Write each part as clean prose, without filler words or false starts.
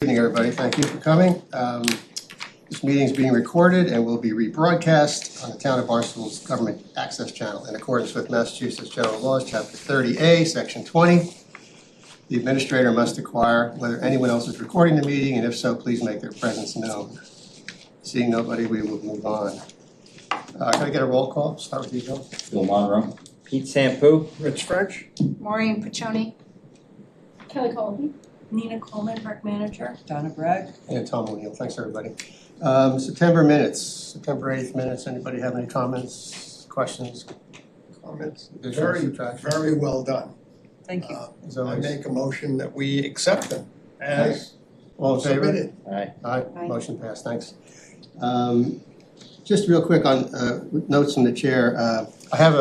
Good evening, everybody. Thank you for coming. This meeting is being recorded and will be rebroadcast on the Town of Barnstable's Government Access Channel in accordance with Massachusetts General Laws, Chapter 30A, Section 20. The administrator must inquire whether anyone else is recording the meeting, and if so, please make their presence known. Seeing nobody, we will move on. Can I get a roll call? Start with you, Bill. Bill Monroe. Pete Sampu. Rich French. Maureen Piccioni. Kelly Colby. Nina Coleman, Park Manager. Donna Bragg. And Tom O'Neill. Thanks, everybody. September minutes, September 8th minutes. Anybody have any comments, questions, comments? Very well done. Thank you. As I always. make a motion that we accept them as All in favor? submitted. Aye. Aye, Aye. motion passed, thanks. Just real quick on notes from the chair. I have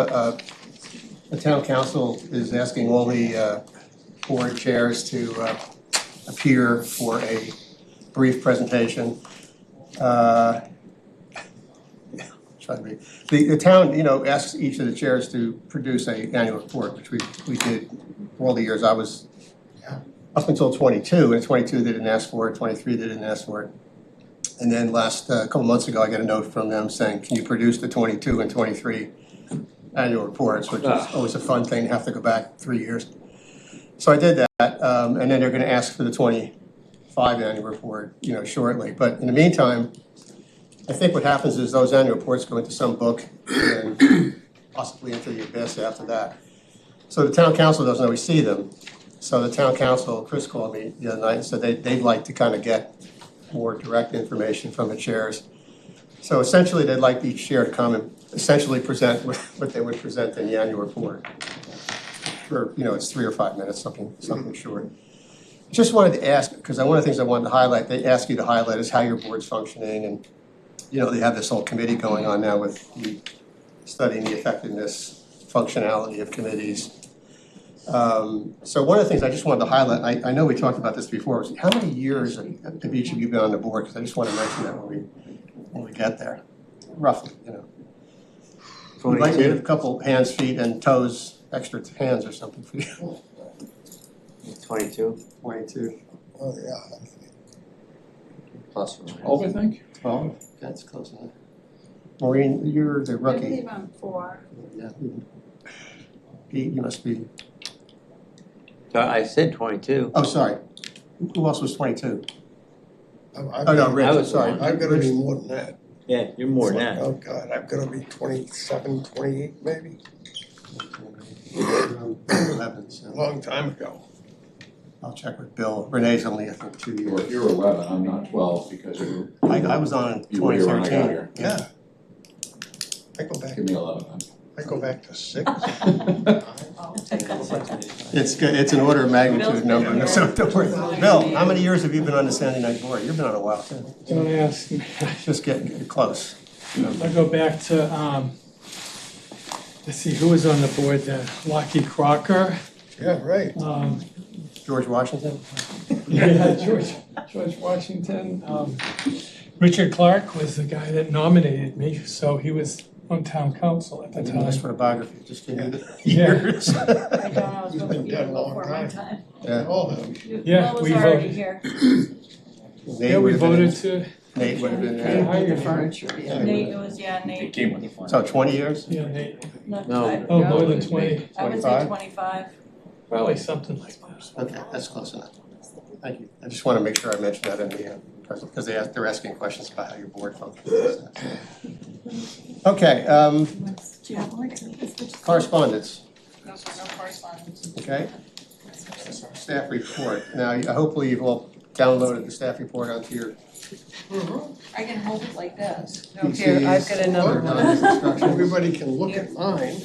the town council is asking all the board chairs to appear for a brief presentation. The town, asks each of the chairs to produce an annual report, which we did for all the years I was, up until 22, and 22 they didn't ask for it, 23 they didn't ask for it. And then last couple months ago, I got a note from them saying, can you produce the 22 and 23 annual reports, which is always a fun thing to have to go back 3 years. So I did that, and then they're gonna ask for the 25 annual report, shortly. But in the meantime, I think what happens is those annual reports go into some book and possibly into the abyss after that. So the town council doesn't always see them. So the town council, Chris called me the other night and said they'd like to kind of get more direct information from the chairs. So essentially, they'd like each chair to come and essentially present what they would present in the annual report. For, it's 3 or 5 minutes, something short. Just wanted to ask, because one of the things I wanted to highlight, they ask you to highlight is how your board's functioning, and they have this whole committee going on now with studying the effectiveness, functionality of committees. So one of the things I just wanted to highlight, I know we talked about this before, was how many years have each of you been on the board? Because I just want to mention that when we get there, roughly, We'd like to get a couple hands, feet, and toes, extra hands or something for you. 22. 22. Oh, yeah. Plus. 12, I think. 12, that's close enough. Maureen, you're the I rookie. believe I'm 4. Yeah. Pete, you must be, I said 22. oh, sorry. Who else was 22? Oh, no, I Rich, was sorry. one. I've got to be more than that. Yeah, you're more than that. Oh, God, I've got to be 27, 28 maybe, 11, a so long time ago. I'll check with Bill. Renee's only, I think, 2 years. You're 11, I'm not 12 because I was on in you were here when I got 2013. here. Yeah. I go back, Give me 11 then. I go back to 6. It's good, it's an order of magnitude number, so don't worry. Bill, how many years have you been on the Sandy Night Board? You've been on a while, too. Don't ask me. Just getting close. I go back to, let's see, who was on the board then? Lockheed Crocker. Yeah, right. George Washington? Yeah, George Washington. Richard Clark was the guy that nominated me, so he was on town council at the I asked time. for a biography, just give me the Yeah. years. I don't know, I was He's supposed to been be dead a here long before my time. time. Yeah. All of them. Yeah, Bill we was already voted. here. Nate Yeah, we would have been voted in- to, Nate would have been Yeah, there. hi. The furniture, yeah. Nate, it was, It Nate. came with the fund. So 20 years? yeah, Nate, No. oh, more than 20, I would say 25. probably something like that. Okay, that's close enough. Thank you. I just want to make sure I mention that in the present, because they're asking questions about how your board functions. Okay, correspondence, No correspondence. okay? Staff report. Now, hopefully you've all downloaded the staff report onto your I can hold it like this. No, here, I've got another one. instructions. Everybody can look at mine.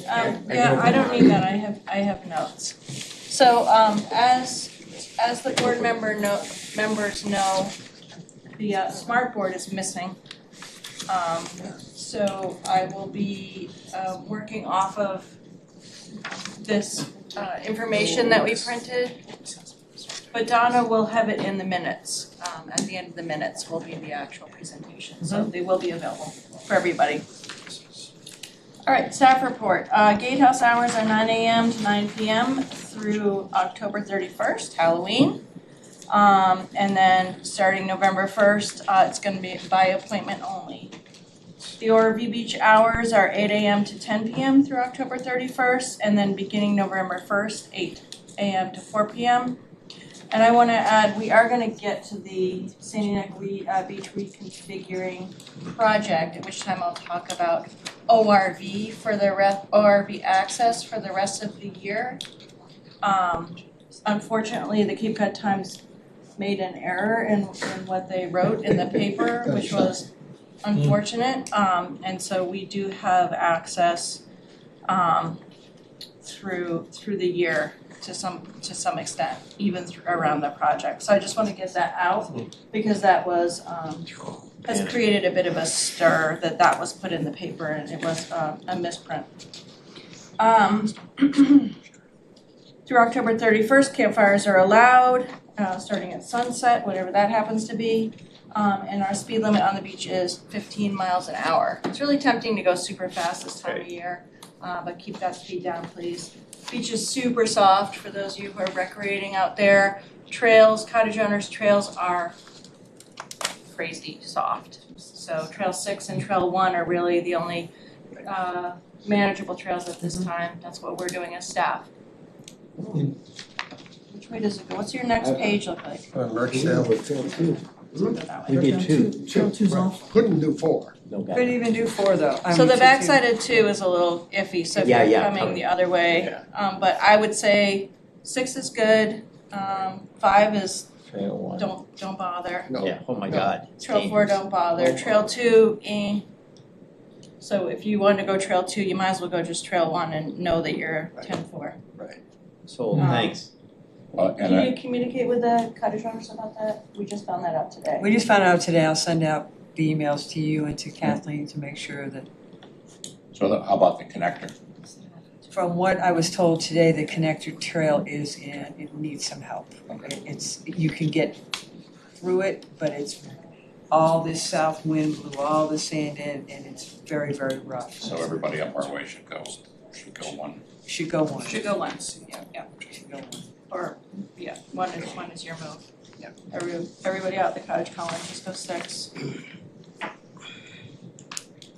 Yeah, I don't need that, I have notes. So, as the board members know, the smart board is missing. So I will be working off of this information that we printed. But Donna will have it in the minutes. At the end of the minutes will be the actual presentation, so they will be available for everybody. All right, staff report. Gatehouse hours are 9 a.m. to 9 p.m. through October 31st, Halloween. And then starting November 1st, it's gonna be by appointment only. The ORV Beach hours are 8 a.m. to 10 p.m. through October 31st, and then beginning November 1st, 8 a.m. to 4 p.m. And I wanna add, we are gonna get to the Scenic Beach reconfiguring project, at which time I'll talk about ORV for the ORV access for the rest of the year. Unfortunately, the Cape Cod Times made an error in what they wrote in the paper, which was unfortunate. And so we do have access through the year to some extent, even around the project. So I just want to get that out because that was has created a bit of a stir that was put in the paper and it was a misprint. Through October 31st, campfires are allowed, starting at sunset, whatever that happens to be. And our speed limit on the beach is 15 miles an hour. It's really tempting to go super fast this time of year, but keep that speed down, please. Beach is super soft for those of you who are recreating out there. Trails, cottage owners' trails are crazy soft. So Trail 6 and Trail 1 are really the only manageable trails at this time. That's what we're doing as staff. Which way does it go? What's your next page look like? Merch sale. Go that way. We did two. Trail two's off. Couldn't do 4. No Couldn't better. even do 4 though. So the backside of 2 is a little iffy, so if Yeah, you're yeah, coming coming. the other way. But I would say 6 is good, 5 is Trail 1. don't bother. No. Yeah, oh my God. Trail 4, don't bother. Trail 2, eh. So if you want to go Trail 2, you might as well go just Trail 1 and know that you're 10-4. Sold, thanks. Can you communicate with the cottage owners about that? We just found that out today. We just found out today. I'll send out the emails to you and to Kathleen to make sure that, How about the connector? from what I was told today, the connector trail is it needs some help. Okay. You can get through it, but it's all this south wind blew all the sand in and it's very, very rough. So everybody up our way should go one. Should go one. Should go once, yeah. Should go one. Or, yeah, one is your move. Yeah. Everybody out the cottage colony, just go 6.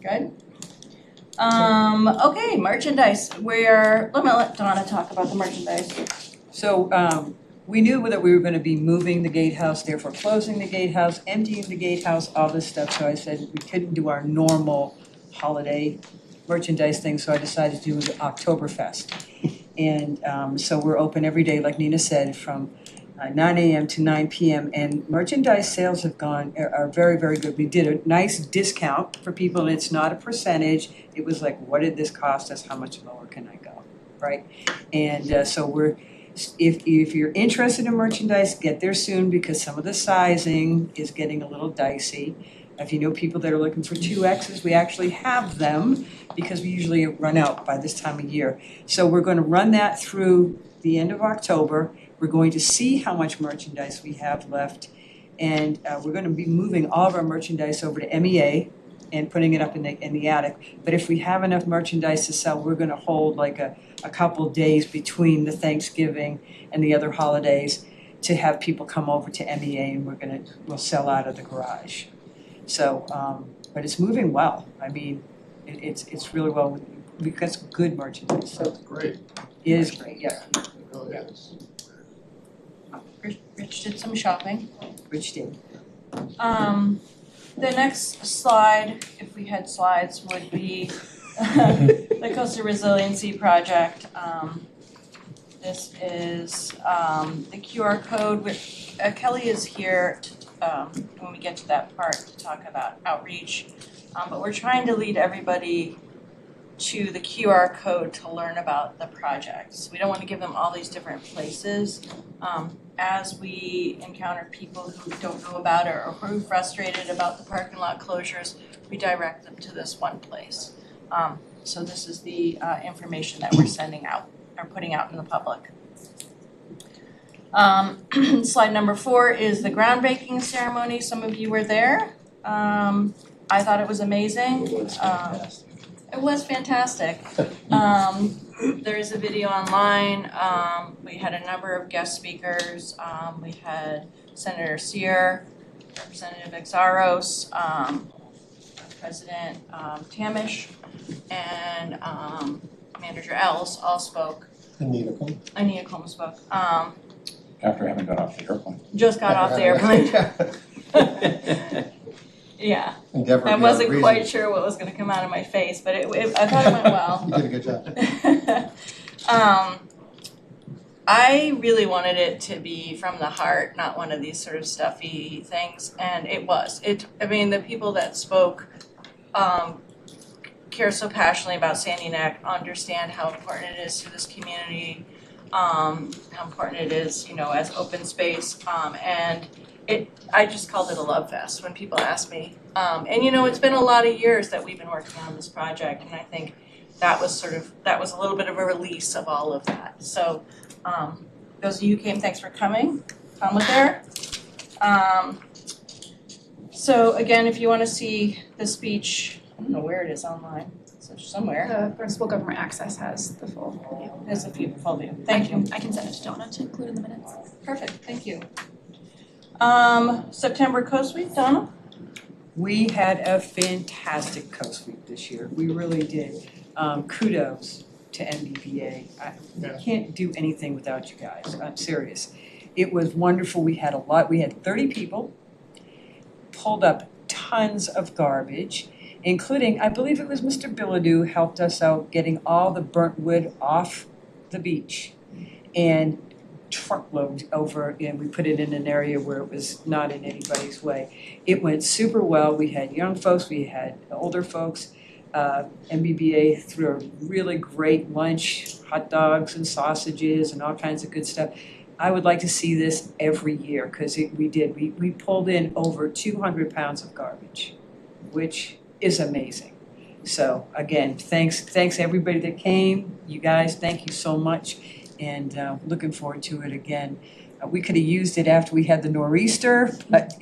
Good? Okay, merchandise, let me let Donna talk about the merchandise. So we knew that we were gonna be moving the gatehouse, therefore closing the gatehouse, emptying the gatehouse, all this stuff. So I said we couldn't do our normal holiday merchandise thing, so I decided to do the Oktoberfest. And so we're open every day, like Nina said, from 9 a.m. to 9 p.m. And merchandise sales are very, very good. We did a nice discount for people, and it's not a percentage. It was like, what did this cost us? How much lower can I go, right? And so if you're interested in merchandise, get there soon because some of the sizing is getting a little dicey. If you know people that are looking for 2Xs, we actually have them because we usually run out by this time of year. So we're going to run that through the end of October. We're going to see how much merchandise we have left. And we're going to be moving all of our merchandise over to MEA and putting it up in the attic. But if we have enough merchandise to sell, we're going to hold like a couple days between the Thanksgiving and the other holidays to have people come over to MEA and we'll sell out of the garage. So, but it's moving well. I mean, it's really well. We've got some good merchandise. So That's great. it is great. Yeah, It really is. Rich did some shopping. Rich did. The next slide, if we had slides, would be the Coastal Resiliency Project. This is the QR code. Kelly is here when we get to that part to talk about outreach. But we're trying to lead everybody to the QR code to learn about the projects. We don't want to give them all these different places. As we encounter people who don't know about it or who are frustrated about the parking lot closures, we direct them to this one place. So this is the information that we're sending out or putting out in the public. Slide number 4 is the groundbreaking ceremony. Some of you were there. I thought it was amazing. It was fantastic. There's a video online. We had a number of guest speakers. We had Senator Sear, Representative Exaros, President Tamish, and Manager Els all spoke. Anita Coleman. Anita Coleman spoke. After having got off the airplane. Just got off the airplane. Yeah, Endeavor I beyond wasn't reason. quite sure what was gonna come out of my face, but I thought it went well. You did a good job. I really wanted it to be from the heart, not one of these sort of stuffy things, and it was. The people that spoke care so passionately about Sandy Neck, understand how important it is to this community, how important it is, as open space, and I just called it a love fest when people ask me. And it's been a lot of years that we've been working on this project, and I think that was a little bit of a release of all of that. So those of you who came, thanks for coming. Tom was there. So again, if you want to see the speech, I don't know where it is online. It's somewhere. The Barnstable Government Access has the full video. There's a full view. Thank you. I can send it to Donna to include in the minutes. Perfect. Thank you. September Coast Week, Donna? We had a fantastic Coast Week this year, we really did. Kudos to MBBA. We can't do anything without you guys, I'm serious. It was wonderful, we had 30 people, pulled up tons of garbage, including, I believe it was Mr. Billadu helped us out getting all the burnt wood off the beach. And truckloads over, and we put it in an area where it was not in anybody's way. It went super well. We had young folks, we had older folks. MBBA threw a really great lunch, hot dogs and sausages and all kinds of good stuff. I would like to see this every year because we pulled in over 200 pounds of garbage, which is amazing. So again, thanks everybody that came. You guys, thank you so much. And looking forward to it again. We could have used it after we had the nor'easter, but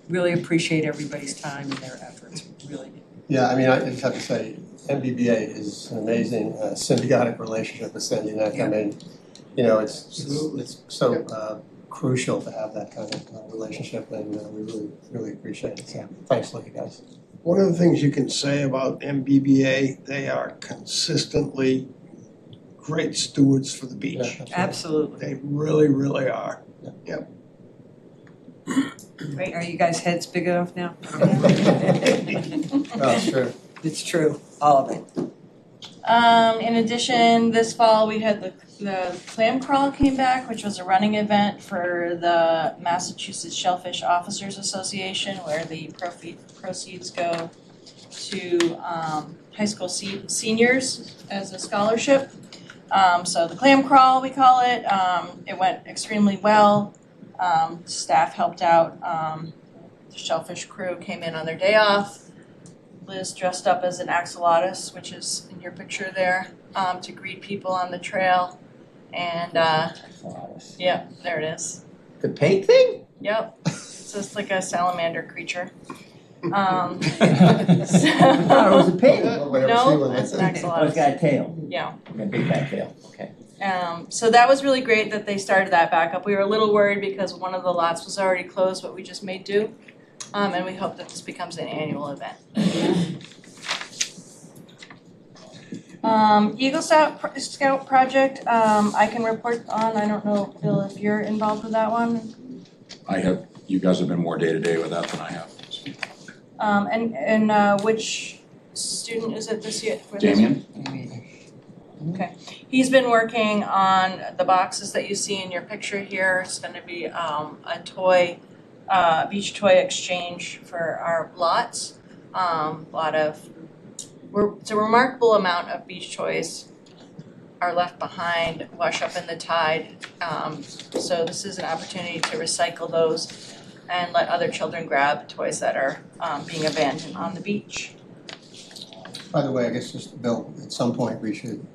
really appreciate everybody's time and their efforts, really. Yeah, I just have to say, MBBA is an amazing symbiotic relationship with Sandy Neck. Yeah. It's so crucial to have that kind of relationship, and we really appreciate it. So thanks, you guys. One of the things you can say about MBBA, they are consistently great stewards for the beach. Absolutely. They really, really are. Great. Are you guys' heads big enough now? Oh, sure. It's true, all of it. In addition, this fall we had the clam crawl came back, which was a running event for the Massachusetts Shellfish Officers Association, where the proceeds go to high school seniors as a scholarship. So the clam crawl, we call it, it went extremely well. Staff helped out. The shellfish crew came in on their day off. Liz dressed up as an axolotus, which is in your picture there, to greet people on the trail. And yeah, there it is. The paint thing? Yep, it's just like a salamander creature. I thought it was a pig. No, that's an Oh, axolotus. it's got a tail, Yeah. a big fat tail, okay. So that was really great that they started that back up. We were a little worried because one of the lots was already closed, but we just made do. And we hope that this becomes an annual event. Eagle Scout project, I can report on. I don't know, Bill, if you're involved with that one. You guys have been more day-to-day with that than I have. And which student is it this year? for this Damien? Okay, he's been working on the boxes that you see in your picture here. It's gonna be a beach toy exchange for our lots. It's a remarkable amount of beach toys are left behind, wash up in the tide. So this is an opportunity to recycle those and let other children grab toys that are being abandoned on the beach. By the way, I guess just, Bill, at some point we should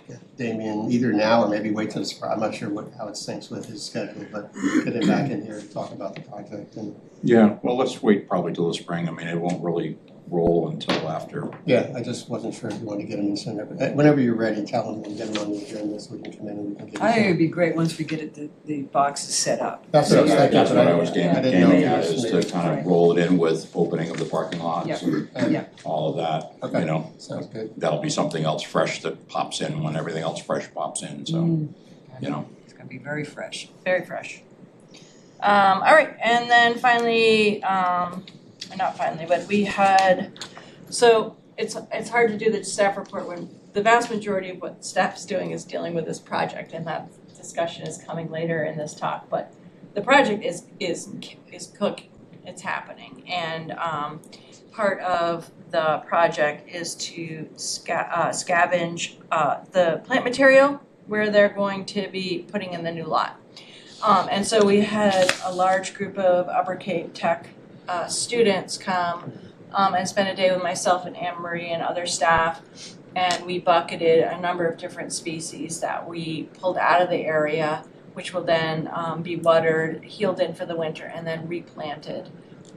get Damien either now or maybe wait till the spring. I'm not sure how it syncs with his schedule, but get him back in here to talk about the project and. Yeah, well, let's wait probably till the spring. I mean, it won't really roll until after. Yeah, I just wasn't sure if you want to get them in sooner, but whenever you're ready, tell them we'll get them on the agenda so we can come in and we can get I think them. it'd be great once we get the boxes set up. That's what I was thinking. That's what I was I getting didn't know if at, it is was to maybe- kind of roll it in with opening of the parking lots Yep. and Yep. all of that, Okay. you know. Sounds good. That'll be something else fresh that pops in when everything else fresh pops in, so, you know. It's gonna be very fresh. Very fresh. All right, and then finally, not finally, but we had, so it's hard to do the staff report when the vast majority of what staff's doing is dealing with this project, and that discussion is coming later in this talk, but the project is cooking, it's happening, and part of the project is to scavenge the plant material where they're going to be putting in the new lot. And so we had a large group of Upper Cape Tech students come and spend a day with myself and Anne Marie and other staff. And we bucketed a number of different species that we pulled out of the area, which will then be watered, healed in for the winter, and then replanted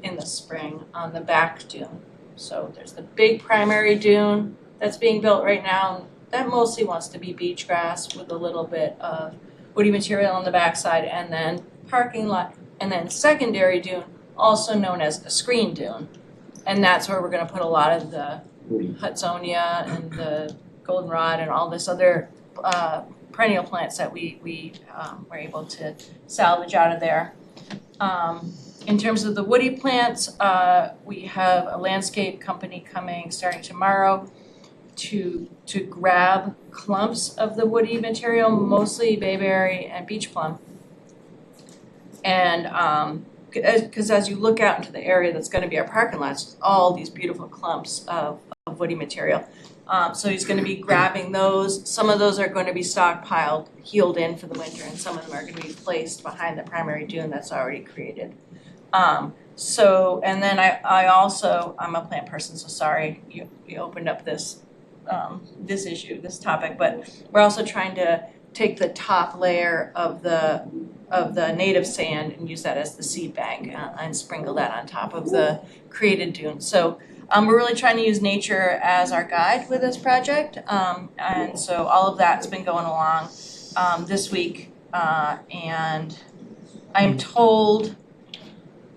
in the spring on the back dune. So there's the big primary dune that's being built right now. That mostly wants to be beach grass with a little bit of woody material on the backside, and then parking lot, and then secondary dune, also known as a screen dune. And that's where we're gonna put a lot of the Hudsonia and the goldenrod and all this other perennial plants that we were able to salvage out of there. In terms of the woody plants, we have a landscape company coming starting tomorrow to grab clumps of the woody material, mostly bayberry and beach plum. And because as you look out into the area that's going to be our parking lots, all these beautiful clumps of woody material. So he's going to be grabbing those. Some of those are going to be stockpiled, healed in for the winter, and some of them are going to be placed behind the primary dune that's already created. So, and then I also, I'm a plant person, so sorry you opened up this this topic, but we're also trying to take the top layer of the native sand and use that as the seed bank and sprinkle that on top of the created dune. So we're really trying to use nature as our guide with this project, and so all of that's been going along this week, and I'm told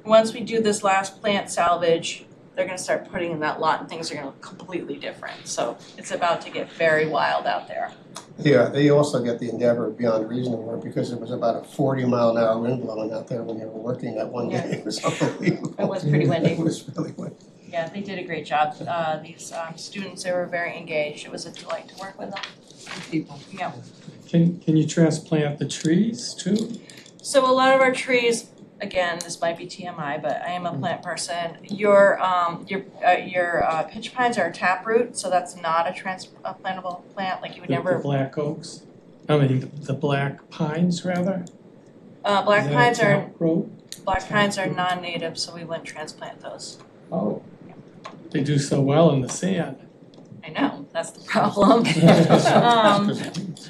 once we do this last plant salvage, they're gonna start putting in that lot and things are gonna look completely different. So it's about to get very wild out there. Yeah, they also get the Endeavor beyond reasonable because it was about a 40-mile-an-hour wind blowing out there when they were working that one day. It was unbelievable. It was pretty windy. It was really windy. Yeah, they did a great job. These students, they were very engaged. It was a delight to work with them. People. Yeah. Can you transplant the trees too? So a lot of our trees, again, this might be TMI, but I am a plant person. Your pitch pines are a taproot, so that's not a transplantable plant. Like you would The never. black oaks? I mean, the black pines rather? Black Is that pines a are taproot? non-native, so we wouldn't transplant those. Oh, they do so well in the sand. I know, that's the problem.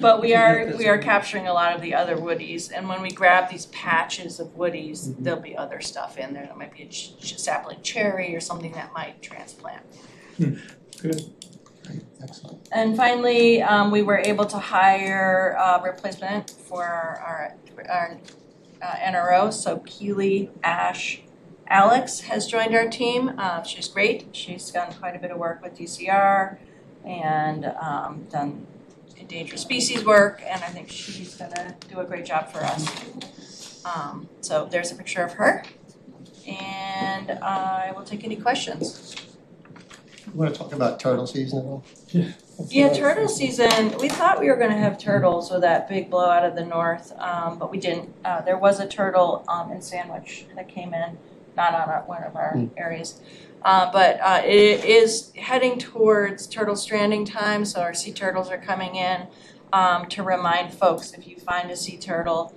But we are capturing a lot of the other woodies, and when we grab these patches of woodies, there'll be other stuff in there. There might be a sapling cherry or something that might transplant. Good. Excellent. And finally, we were able to hire a replacement for our NRO, so Keely Ash Alex has joined our team. She's great. She's done quite a bit of work with DCR and done endangered species work, and I think she's gonna do a great job for us. So there's a picture of her, and I will take any questions. You want to talk about turtle season at all? Yeah, turtle season, we thought we were gonna have turtles with that big blowout of the north, but we didn't. There was a turtle in Sandwich that came in, not on one of our areas. But it is heading towards turtle stranding time, so our sea turtles are coming in to remind folks, if you find a sea turtle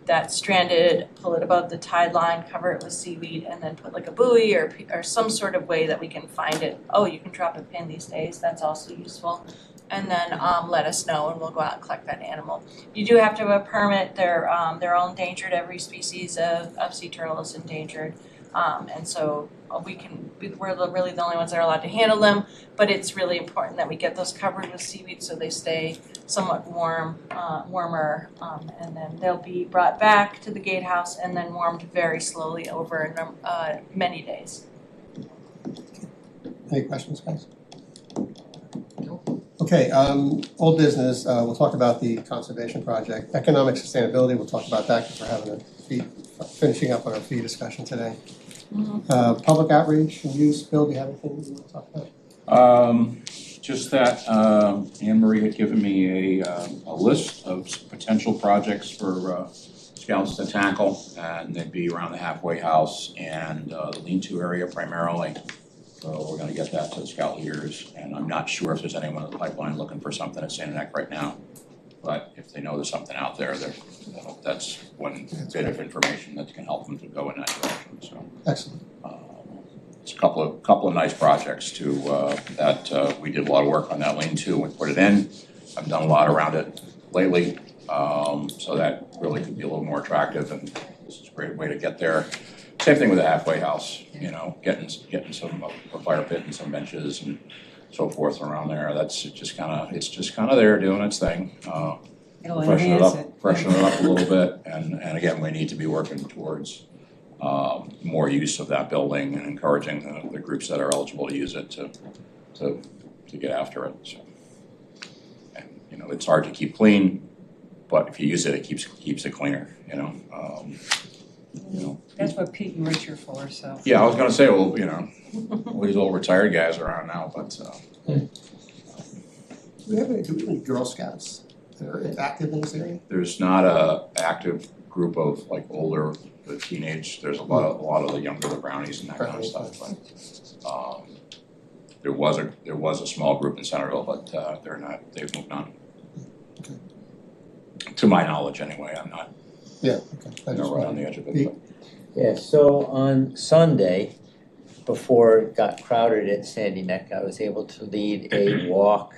that's stranded, pull it above the tide line, cover it with seaweed, and then put like a buoy or some sort of way that we can find it. Oh, you can drop a pin these days, that's also useful. and then let us know and we'll go out and collect that animal. You do have to have a permit, they're all endangered, every species of sea turtle is endangered. And so we're really the only ones that are allowed to handle them, but it's really important that we get those covered with seaweed so they stay somewhat warmer, and then they'll be brought back to the gatehouse and then warmed very slowly over many days. Any questions, guys? Okay, old business, we'll talk about the conservation project. Economic sustainability, we'll talk about that because we're having finishing up on our fee discussion today. Public outreach and use, Bill, do you have anything you want to talk about? Just that Anne Marie had given me a list of potential projects for scouts to tackle, and they'd be around the halfway house and the lean-to area primarily. So we're gonna get that to the scout leaders, and I'm not sure if there's anyone in the pipeline looking for something at Sand Neck right now. But if they know there's something out there, that's one bit of information that can help them to go in that direction, so. Excellent. It's a couple of nice projects too, that we did a lot of work on that lean-to and put it in. I've done a lot around it lately, so that really could be a little more attractive, and this is a great way to get there. Same thing with the halfway house, you know, getting some a fire pit and some benches and so forth around there. That's just kinda there doing its thing. It'll Freshen enhance it. Freshen it up a little bit, and again, we need to be working towards more use of that building and encouraging the groups that are eligible to use it to get after it, so. And, you know, it's hard to keep clean, but if you use it, it keeps it cleaner, you know. That's what Pete and Rich are for, so. Yeah, I was gonna say, well, you know, all these old retired guys around now, but Do we have any Girl Scouts that are active in this area? there's not a active group of like older, the teenage, there's a lot of the younger, the brownies and that kind of stuff, but there was a small group in Centerville, but they've moved on. Okay. To my knowledge anyway, I'm not, Yeah, okay. I just right on the edge of it, but. Yeah, so on Sunday, before it got crowded at Sandy Neck, I was able to lead a walk.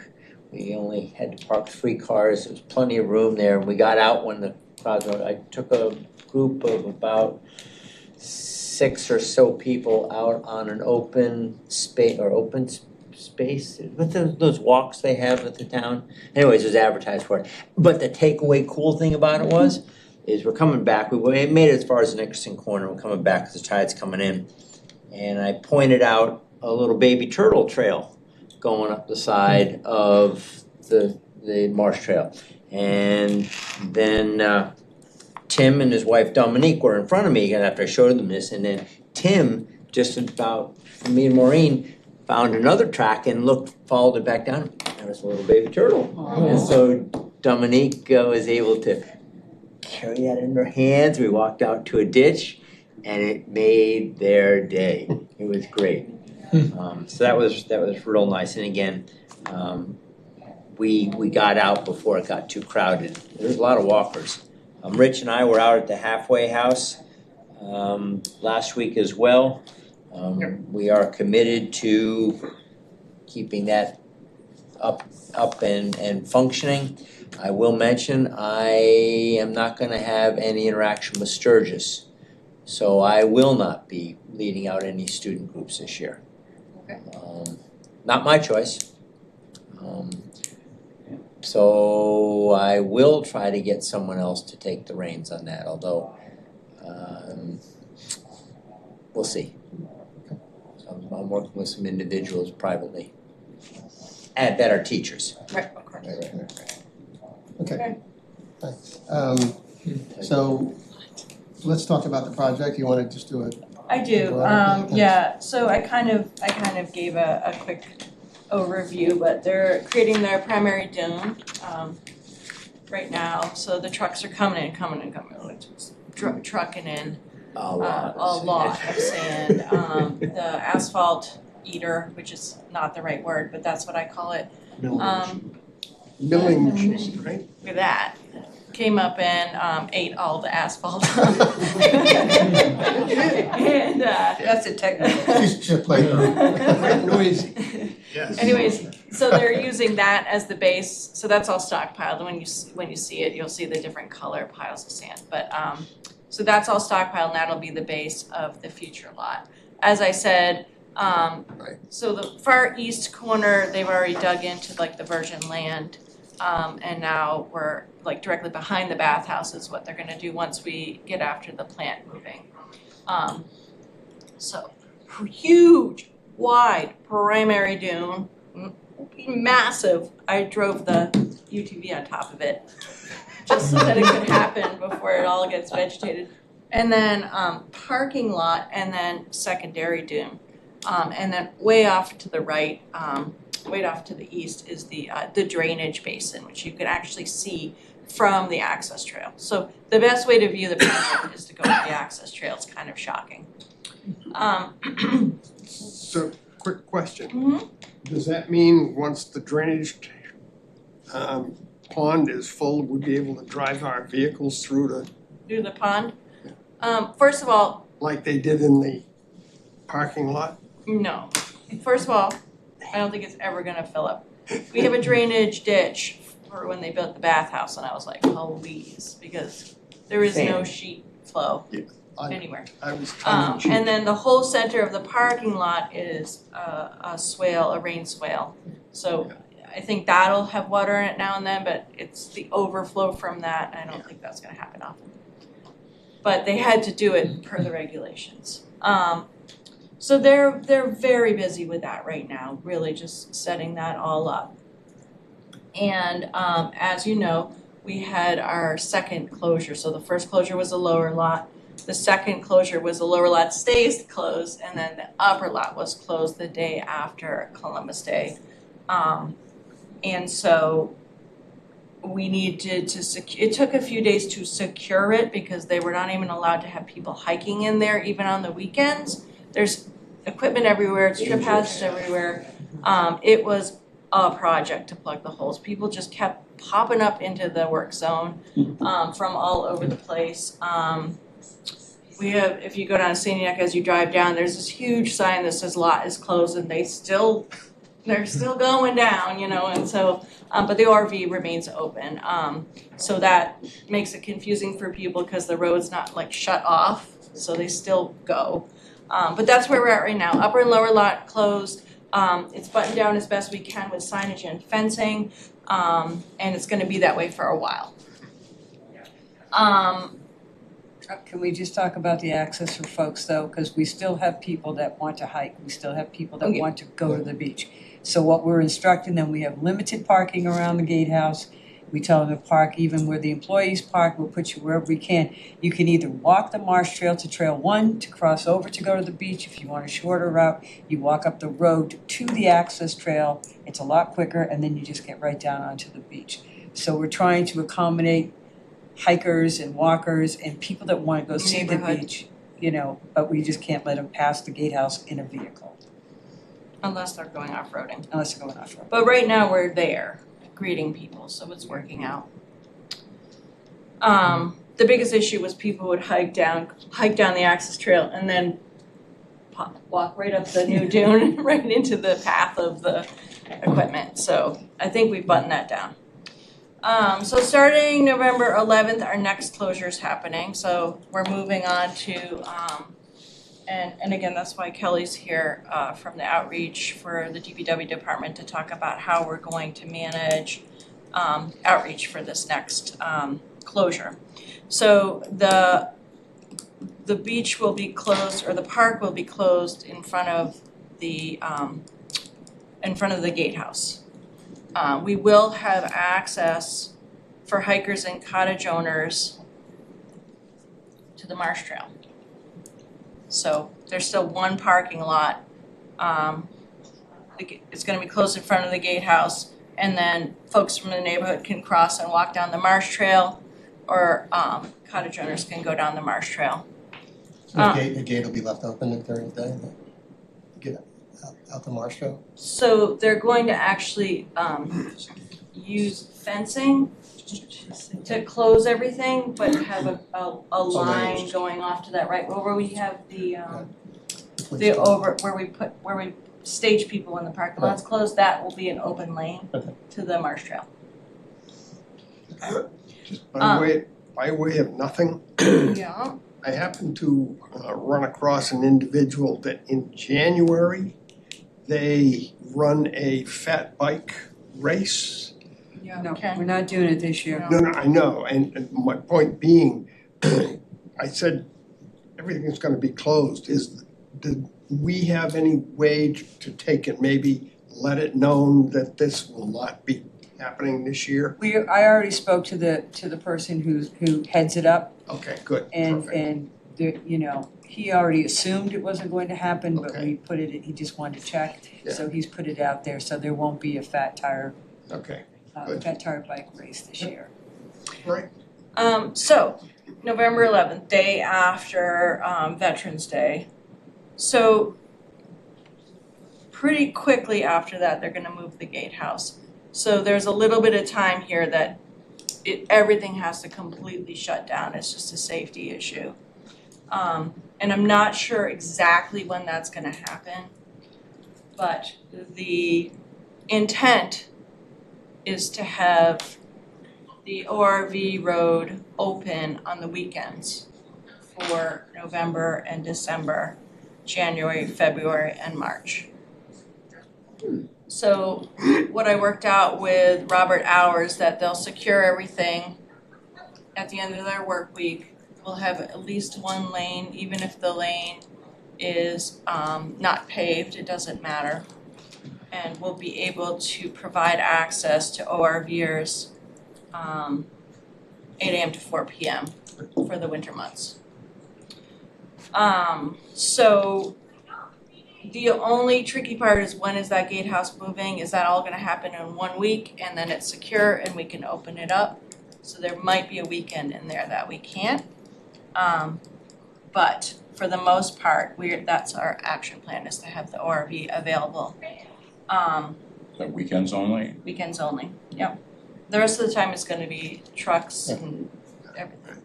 We only had to park 3 cars, there was plenty of room there, and we got out when the crowd were, I took a group of about 6 or so people out on an open space, with those walks they have at the town. Anyways, it was advertised for it. But the takeaway cool thing about it is we're coming back, we made it as far as the Nickerson corner, we're coming back because the tide's coming in. And I pointed out a little baby turtle trail going up the side of the marsh trail. And then Tim and his wife Dominique were in front of me after I showed them this, and then Tim, just about me and Maureen, found another track and followed it back down. There was a little baby turtle. Oh. And so Dominique was able to carry that in her hands. We walked out to a ditch and it made their day. It was great. So that was real nice. And again, we got out before it got too crowded. There's a lot of walkers. Rich and I were out at the halfway house last week as well. We are committed to keeping that up and functioning. I will mention I am not gonna have any interaction with Sturgis. So I will not be leading out any student groups this year. Okay. Not my choice. So I will try to get someone else to take the reins on that, although we'll see. So I'm working with some individuals privately and that are teachers. Right, of course. Okay, thanks. So let's talk about the project. You want to just do it? I do, yeah, so I kind of gave a quick overview, but they're creating their primary dune, right now, so the trucks are coming, like trucking in A lot. a lot of sand. The asphalt eater, which is not the right word, but that's what I call it. Milling machine, right? Look at that, came up and ate all the asphalt. And That's a technical. She's playing. Noisy. Yes. Anyways, so they're using that as the base, so that's all stockpiled, and when you see it, you'll see the different color piles of sand, but, so that's all stockpiled, and that'll be the base of the future lot. As I said, so the far east corner, they've already dug into like the virgin land, and now we're like directly behind the bathhouse is what they're gonna do once we get after the plant moving. So, huge, wide primary dune, massive. I drove the UTV on top of it, just so that it could happen before it all gets vegetated. And then parking lot, and then secondary dune. And then way off to the right, way off to the east is the drainage basin, which you can actually see from the access trail. So the best way to view the project is to go to the access trail. It's kind of shocking. So, quick question. Mhm. Does that mean once the drainage pond is full, we'll be able to drive our vehicles through Through the pond. First of all, like they did in the parking lot? no. First of all, I don't think it's ever gonna fill up. We have a drainage ditch for when they built the bathhouse, and I was like, please, because there is no Sand. sheet flow I- anywhere. I was tongue in cheek. And then the whole center of the parking lot is a swale, a rain swale. So I think that'll have water in it now and then, but it's the overflow from that, I don't think that's gonna happen often. But they had to do it per the regulations. So they're very busy with that right now, really just setting that all up. And as you know, we had our second closure. So the first closure was the lower lot. The second closure was the lower lot stays closed, and then the upper lot was closed the day after Columbus Day. And so we needed to it took a few days to secure it because they were not even allowed to have people hiking in there even on the weekends. There's equipment everywhere, it's trip hazards everywhere. It was a project to plug the holes. People just kept popping up into the work zone from all over the place. We have, if you go down Sandy Neck as you drive down, there's this huge sign that says lot is closed, and they're still going down, you know, and so, but the RV remains open. So that makes it confusing for people because the road's not like shut off, so they still go. But that's where we're at right now. Upper and lower lot closed. It's buttoned down as best we can with signage and fencing, and it's gonna be that way for a while. Can we just talk about the access for folks though, because we still have people that want to hike, we still have people that want to go to the beach. So what we're instructing them, we have limited parking around the gatehouse. We tell them to park even where the employees park, we'll put you wherever we can. You can either walk the marsh trail to Trail 1 to cross over to go to the beach. If you want a shorter route, you walk up the road to the access trail. It's a lot quicker, and then you just get right down onto the beach. So we're trying to accommodate hikers and walkers and people that want to go see the Neighborhood. beach, you know, but we just can't let them pass the gatehouse in a vehicle Unless they're going off-roading. unless they're going off-road. But right now, we're there greeting people, so it's working out. The biggest issue was people would hike down the access trail and then walk right up the new dune, right into the path of the equipment. So I think we've buttoned that down. So starting November 11th, our next closure is happening. So we're moving on to, and again, that's why Kelly's here from the outreach for the DPW department to talk about how we're going to manage outreach for this next closure. So the beach will be closed, or the park will be closed in front of the gatehouse. We will have access for hikers and cottage owners to the marsh trail. So there's still one parking lot. It's gonna be closed in front of the gatehouse, and then folks from the neighborhood can cross and walk down the marsh trail, or cottage owners can go down the marsh trail. So the gate will be left open during the day, to get out the marsh trail? So they're going to actually use fencing to close everything, but have a line going off to that right, where we have the Please don't. where we stage people when the parking lot's closed, that will be an open lane to the Marsh Trail. By way of nothing, Yeah. I happened to run across an individual that in January, they run a fat bike race. Yeah, No, okay. we're not doing it this year. No, I know, and my point being, I said, everything is gonna be closed, do we have any way to take it, maybe let it known that this will not be happening this year? I already spoke to the person who heads it up, Okay, good, and perfect. you know, he already assumed it wasn't going to happen, but Okay. we put it, he just wanted to check. So he's put it out there, so there won't be a fat tire Okay, Good. fat tire bike race this year. right. So, November 11th, day after Veterans Day. So, pretty quickly after that, they're gonna move the gatehouse. So there's a little bit of time here that everything has to completely shut down. It's just a safety issue. And I'm not sure exactly when that's gonna happen, but the intent is to have the ORV road open on the weekends for November and December, January, February, and March. So what I worked out with Robert Hours, that they'll secure everything at the end of their work week. We'll have at least one lane, even if the lane is not paved, it doesn't matter. And we'll be able to provide access to ORVers 8 a.m. to 4 p.m. for the winter months. So the only tricky part is, when is that gatehouse moving? Is that all gonna happen in 1 week and then it's secure and we can open it up? So there might be a weekend in there that we can't. But for the most part, that's our action plan, is to have the ORV available. Is that weekends only? Weekends only, yep. The rest of the time it's gonna be trucks and everything.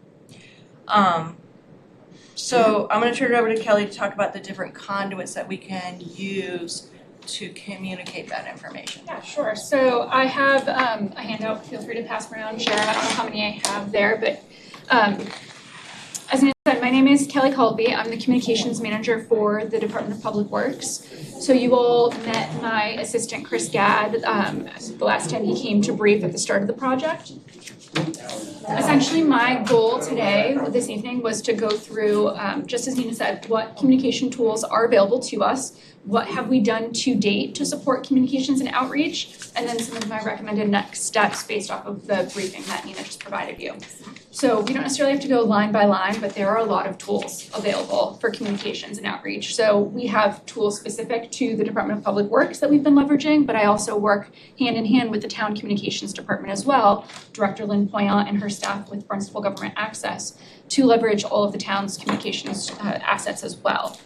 So I'm gonna turn it over to Kelly to talk about the different conduits that we can use to communicate that information. Yeah, sure. So I have a handout. Feel free to pass around, share. I don't know how many I have there, but as Nina said, my name is Kelly Colby. I'm the communications manager for the Department of Public Works. So you all met my assistant, Chris Gadd, the last time he came to brief at the start of the project. Essentially, my goal today, this evening, was to go through, just as Nina said, what communication tools are available to us, what have we done to date to support communications and outreach, and then some of my recommended next steps based off of the briefing that Nina just provided you. So we don't necessarily have to go line by line, but there are a lot of tools available for communications and outreach. So we have tools specific to the Department of Public Works that we've been leveraging, but I also work hand in hand with the town communications department as well, Director Lynn Poyant and her staff with Barnstable Government Access, to leverage all of the town's communications assets as well.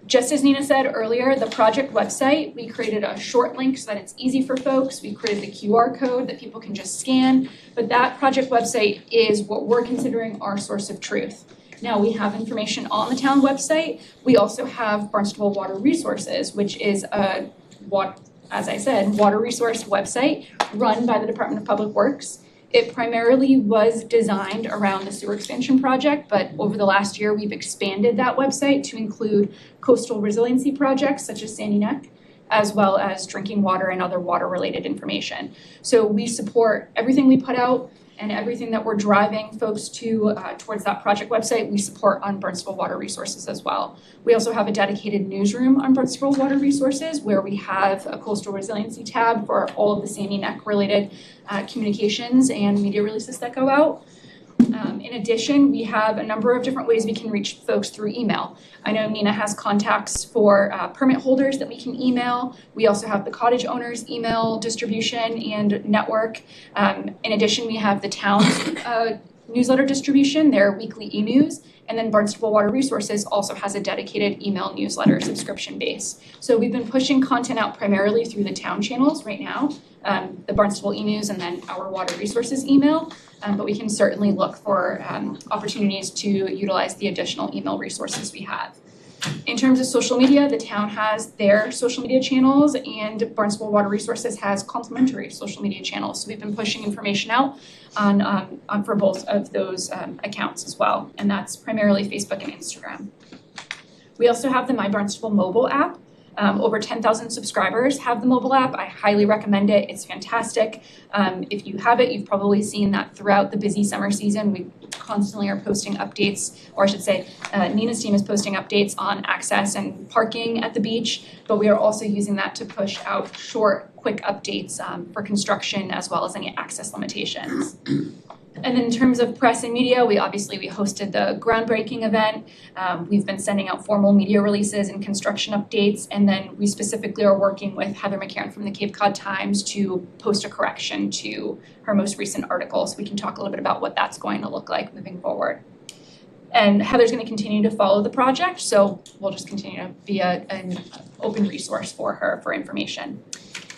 Just as Nina said earlier, the project website, we created a short link so that it's easy for folks. We created the QR code that people can just scan, but that project website is what we're considering our source of truth. Now, we have information on the town website. We also have Barnstable Water Resources, which is a, as I said, water resource website run by the Department of Public Works. It primarily was designed around the sewer expansion project, but over the last year, we've expanded that website to include coastal resiliency projects such as Sandy Neck, as well as drinking water and other water-related information. So we support everything we put out, and everything that we're driving folks to towards that project website, we support on Barnstable Water Resources as well. We also have a dedicated newsroom on Barnstable Water Resources where we have a coastal resiliency tab for all of the Sandy Neck related communications and media releases that go out. In addition, we have a number of different ways we can reach folks through email. I know Nina has contacts for permit holders that we can email. We also have the cottage owners email distribution and network. In addition, we have the town's newsletter distribution, their weekly e-news, and then Barnstable Water Resources also has a dedicated email newsletter subscription base. So we've been pushing content out primarily through the town channels right now, the Barnstable e-news and then our Water Resources email. But we can certainly look for opportunities to utilize the additional email resources we have. In terms of social media, the town has their social media channels and Barnstable Water Resources has complementary social media channels. So we've been pushing information out on for both of those accounts as well, and that's primarily Facebook and Instagram. We also have the My Barnstable mobile app. Over 10,000 subscribers have the mobile app. I highly recommend it. It's fantastic. If you have it, you've probably seen that throughout the busy summer season. We constantly are posting updates, or I should say, Nina's team is posting updates on access and parking at the beach, but we are also using that to push out short, quick updates for construction as well as any access limitations. And then in terms of press and media, we hosted the groundbreaking event. We've been sending out formal media releases and construction updates. And then we specifically are working with Heather McCarron from the Cape Cod Times to post a correction to her most recent article. So we can talk a little bit about what that's going to look like moving forward. And Heather's going to continue to follow the project. So we'll just continue to be an open resource for her for information.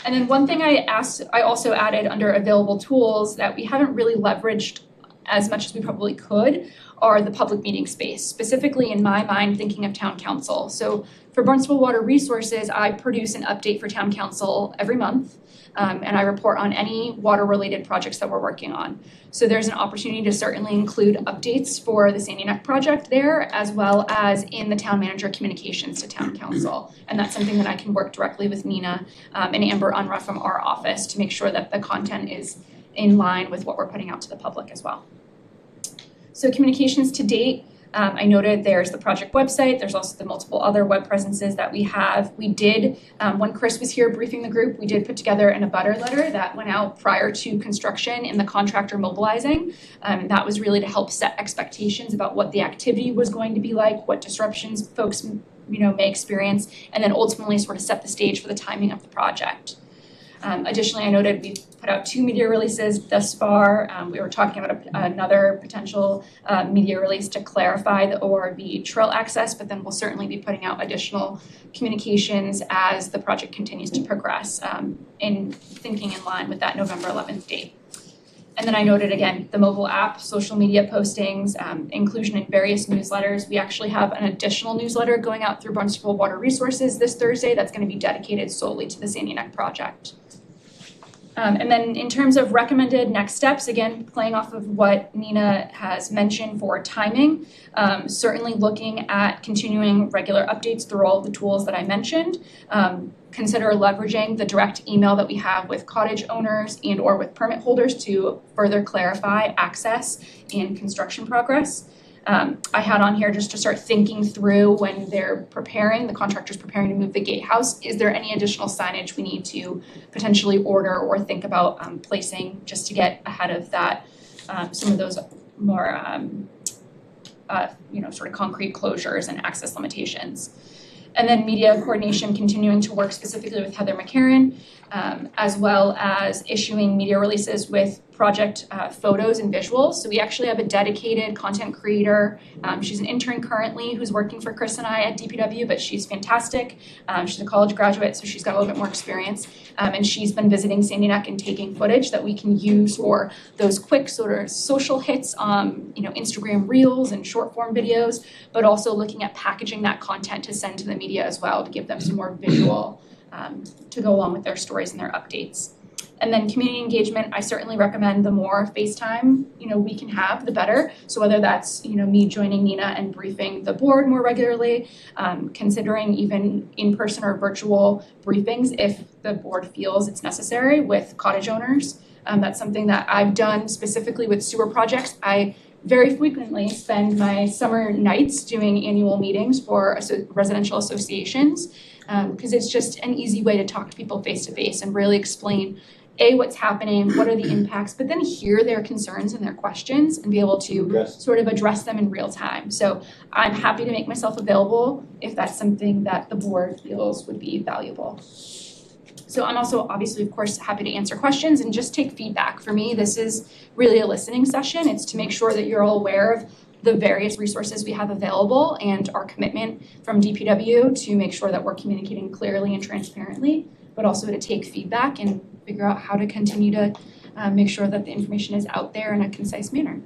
And then one thing I also added under available tools that we haven't really leveraged as much as we probably could are the public meeting space, specifically in my mind thinking of town council. So for Barnstable Water Resources, I produce an update for town council every month, and I report on any water-related projects that we're working on. So there's an opportunity to certainly include updates for the Sandy Neck project there, as well as in the town manager communications to town council. And that's something that I can work directly with Nina and Amber Unruh from our office to make sure that the content is in line with what we're putting out to the public as well. So communications to date, I noted there's the project website, there's also the multiple other web presences that we have. We did, when Chris was here briefing the group, we did put together an abutter letter that went out prior to construction and the contractor mobilizing. That was really to help set expectations about what the activity was going to be like, what disruptions folks may experience, and then ultimately sort of set the stage for the timing of the project. Additionally, I noted we've put out 2 media releases thus far. We were talking about another potential media release to clarify the ORV trail access, but then we'll certainly be putting out additional communications as the project continues to progress in thinking in line with that November 11th date. And then I noted again, the mobile app, social media postings, inclusion in various newsletters. We actually have an additional newsletter going out through Barnstable Water Resources this Thursday that's going to be dedicated solely to the Sandy Neck project. And then in terms of recommended next steps, again, playing off of what Nina has mentioned for timing, certainly looking at continuing regular updates through all of the tools that I mentioned. Consider leveraging the direct email that we have with cottage owners and or with permit holders to further clarify access and construction progress. I had on here just to start thinking through when they're preparing, the contractor's preparing to move the gatehouse, is there any additional signage we need to potentially order or think about placing just to get ahead of that, some of those more, sort of concrete closures and access limitations. And then media coordination, continuing to work specifically with Heather McCarron, as well as issuing media releases with project photos and visuals. So we actually have a dedicated content creator. She's an intern currently who's working for Chris and I at DPW, but she's fantastic. She's a college graduate, so she's got a little bit more experience. And she's been visiting Sandy Neck and taking footage that we can use for those quick sort of social hits, Instagram reels and short form videos, but also looking at packaging that content to send to the media as well to give them some more visual to go along with their stories and their updates. And then community engagement, I certainly recommend the more FaceTime, we can have, the better. So whether that's, me joining Nina and briefing the board more regularly, considering even in-person or virtual briefings if the board feels it's necessary with cottage owners. That's something that I've done specifically with sewer projects. I very frequently spend my summer nights doing annual meetings for residential associations because it's just an easy way to talk to people face to face and really explain what's happening, what are the impacts, but then hear their concerns and their questions and be able to sort of address them in real time. So I'm happy to make myself available if that's something that the board feels would be valuable. So I'm also obviously, of course, happy to answer questions and just take feedback. For me, this is really a listening session. It's to make sure that you're all aware of the various resources we have available and our commitment from DPW to make sure that we're communicating clearly and transparently, but also to take feedback and figure out how to continue to make sure that the information is out there in a concise manner.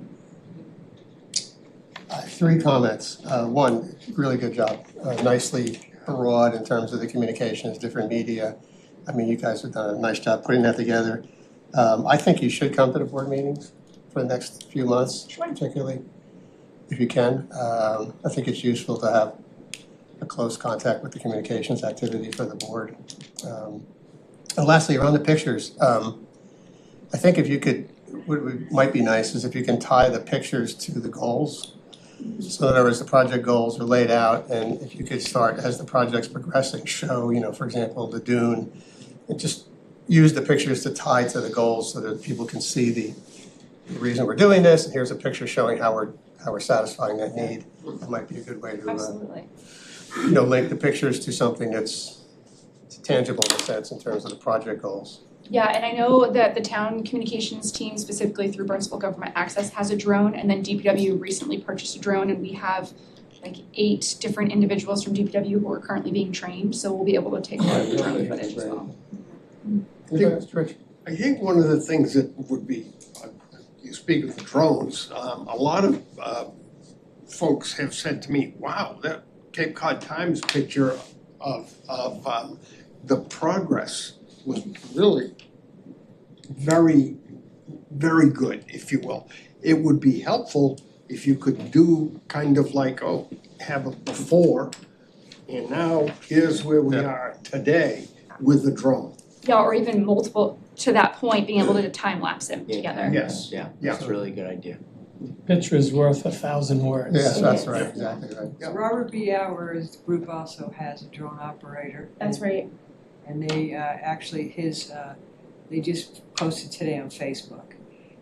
Three comments. One, really good job. Nicely broad in terms of the communications, different media. I mean, you guys have done a nice job putting that together. I think you should come to the board meetings for the next few months, particularly if you can. I think it's useful to have a close contact with the communications activity for the board. And lastly, around the pictures, I think if you could, might be nice is if you can tie the pictures to the goals. So in other words, the project goals are laid out, and if you could start, as the project's progressing, show, for example, the dune, and just use the pictures to tie to the goals so that people can see the reason we're doing this, and here's a picture showing how we're satisfying that need. That might be a good way to, Absolutely. link the pictures to something that's tangible in a sense in terms of the project goals. Yeah, and I know that the town communications team, specifically through Barnstable Government Access, has a drone, and then DPW recently purchased a drone, and we have like 8 different individuals from DPW who are currently being trained, so we'll be able to take a lot of the drone footage as well. I think one of the things that would be, you speak of the drones, a lot of folks have said to me, wow, that Cape Cod Times picture of the progress was really very, very good, if you will. It would be helpful if you could do kind of like, have a before, and now here's where we are today with the drone. Yeah, or even multiple, to that point, being able to time lapse it together. Yes. Yeah, Yeah. that's a really good idea. Picture is worth 1,000 words. Yes, that's right, exactly right. So Robert B. Hour's group also has a drone operator. That's right. And they actually, they just posted today on Facebook.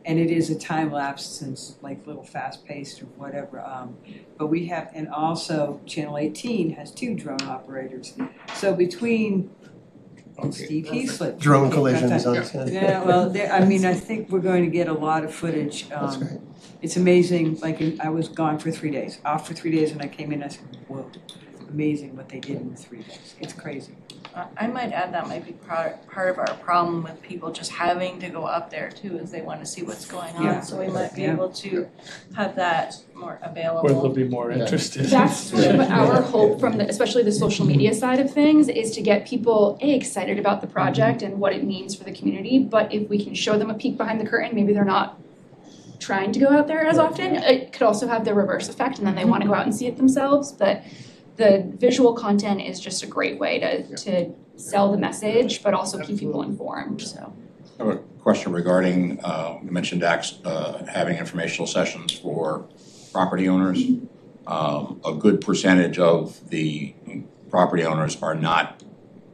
And it is a time lapse since like little fast paced or whatever. But we have, and also Channel 18 has 2 drone operators. So between, and Steve Heaslip. Drone collisions on Yeah, well, I think we're going to get a lot of footage. That's great. It's amazing, like I was gone for 3 days, off for 3 days, and I came in, I said, whoa, amazing what they did in 3 days. It's crazy. I might add that might be part of our problem with people just having to go up there too, is they wanna see what's going Yeah. on, so we might be Yeah. able to have that more Or they'll available. be more interested. That's sort of our hope from especially the social media side of things, is to get people excited about the project and what it means for the community. But if we can show them a peek behind the curtain, maybe they're not trying to go out there as often. It could also have the reverse effect, and then they want to go out and see it themselves. But the visual content is just a great way to sell the message, but also keep people informed. So. I have a question regarding, you mentioned having informational sessions for property owners. A good percentage of the property owners are not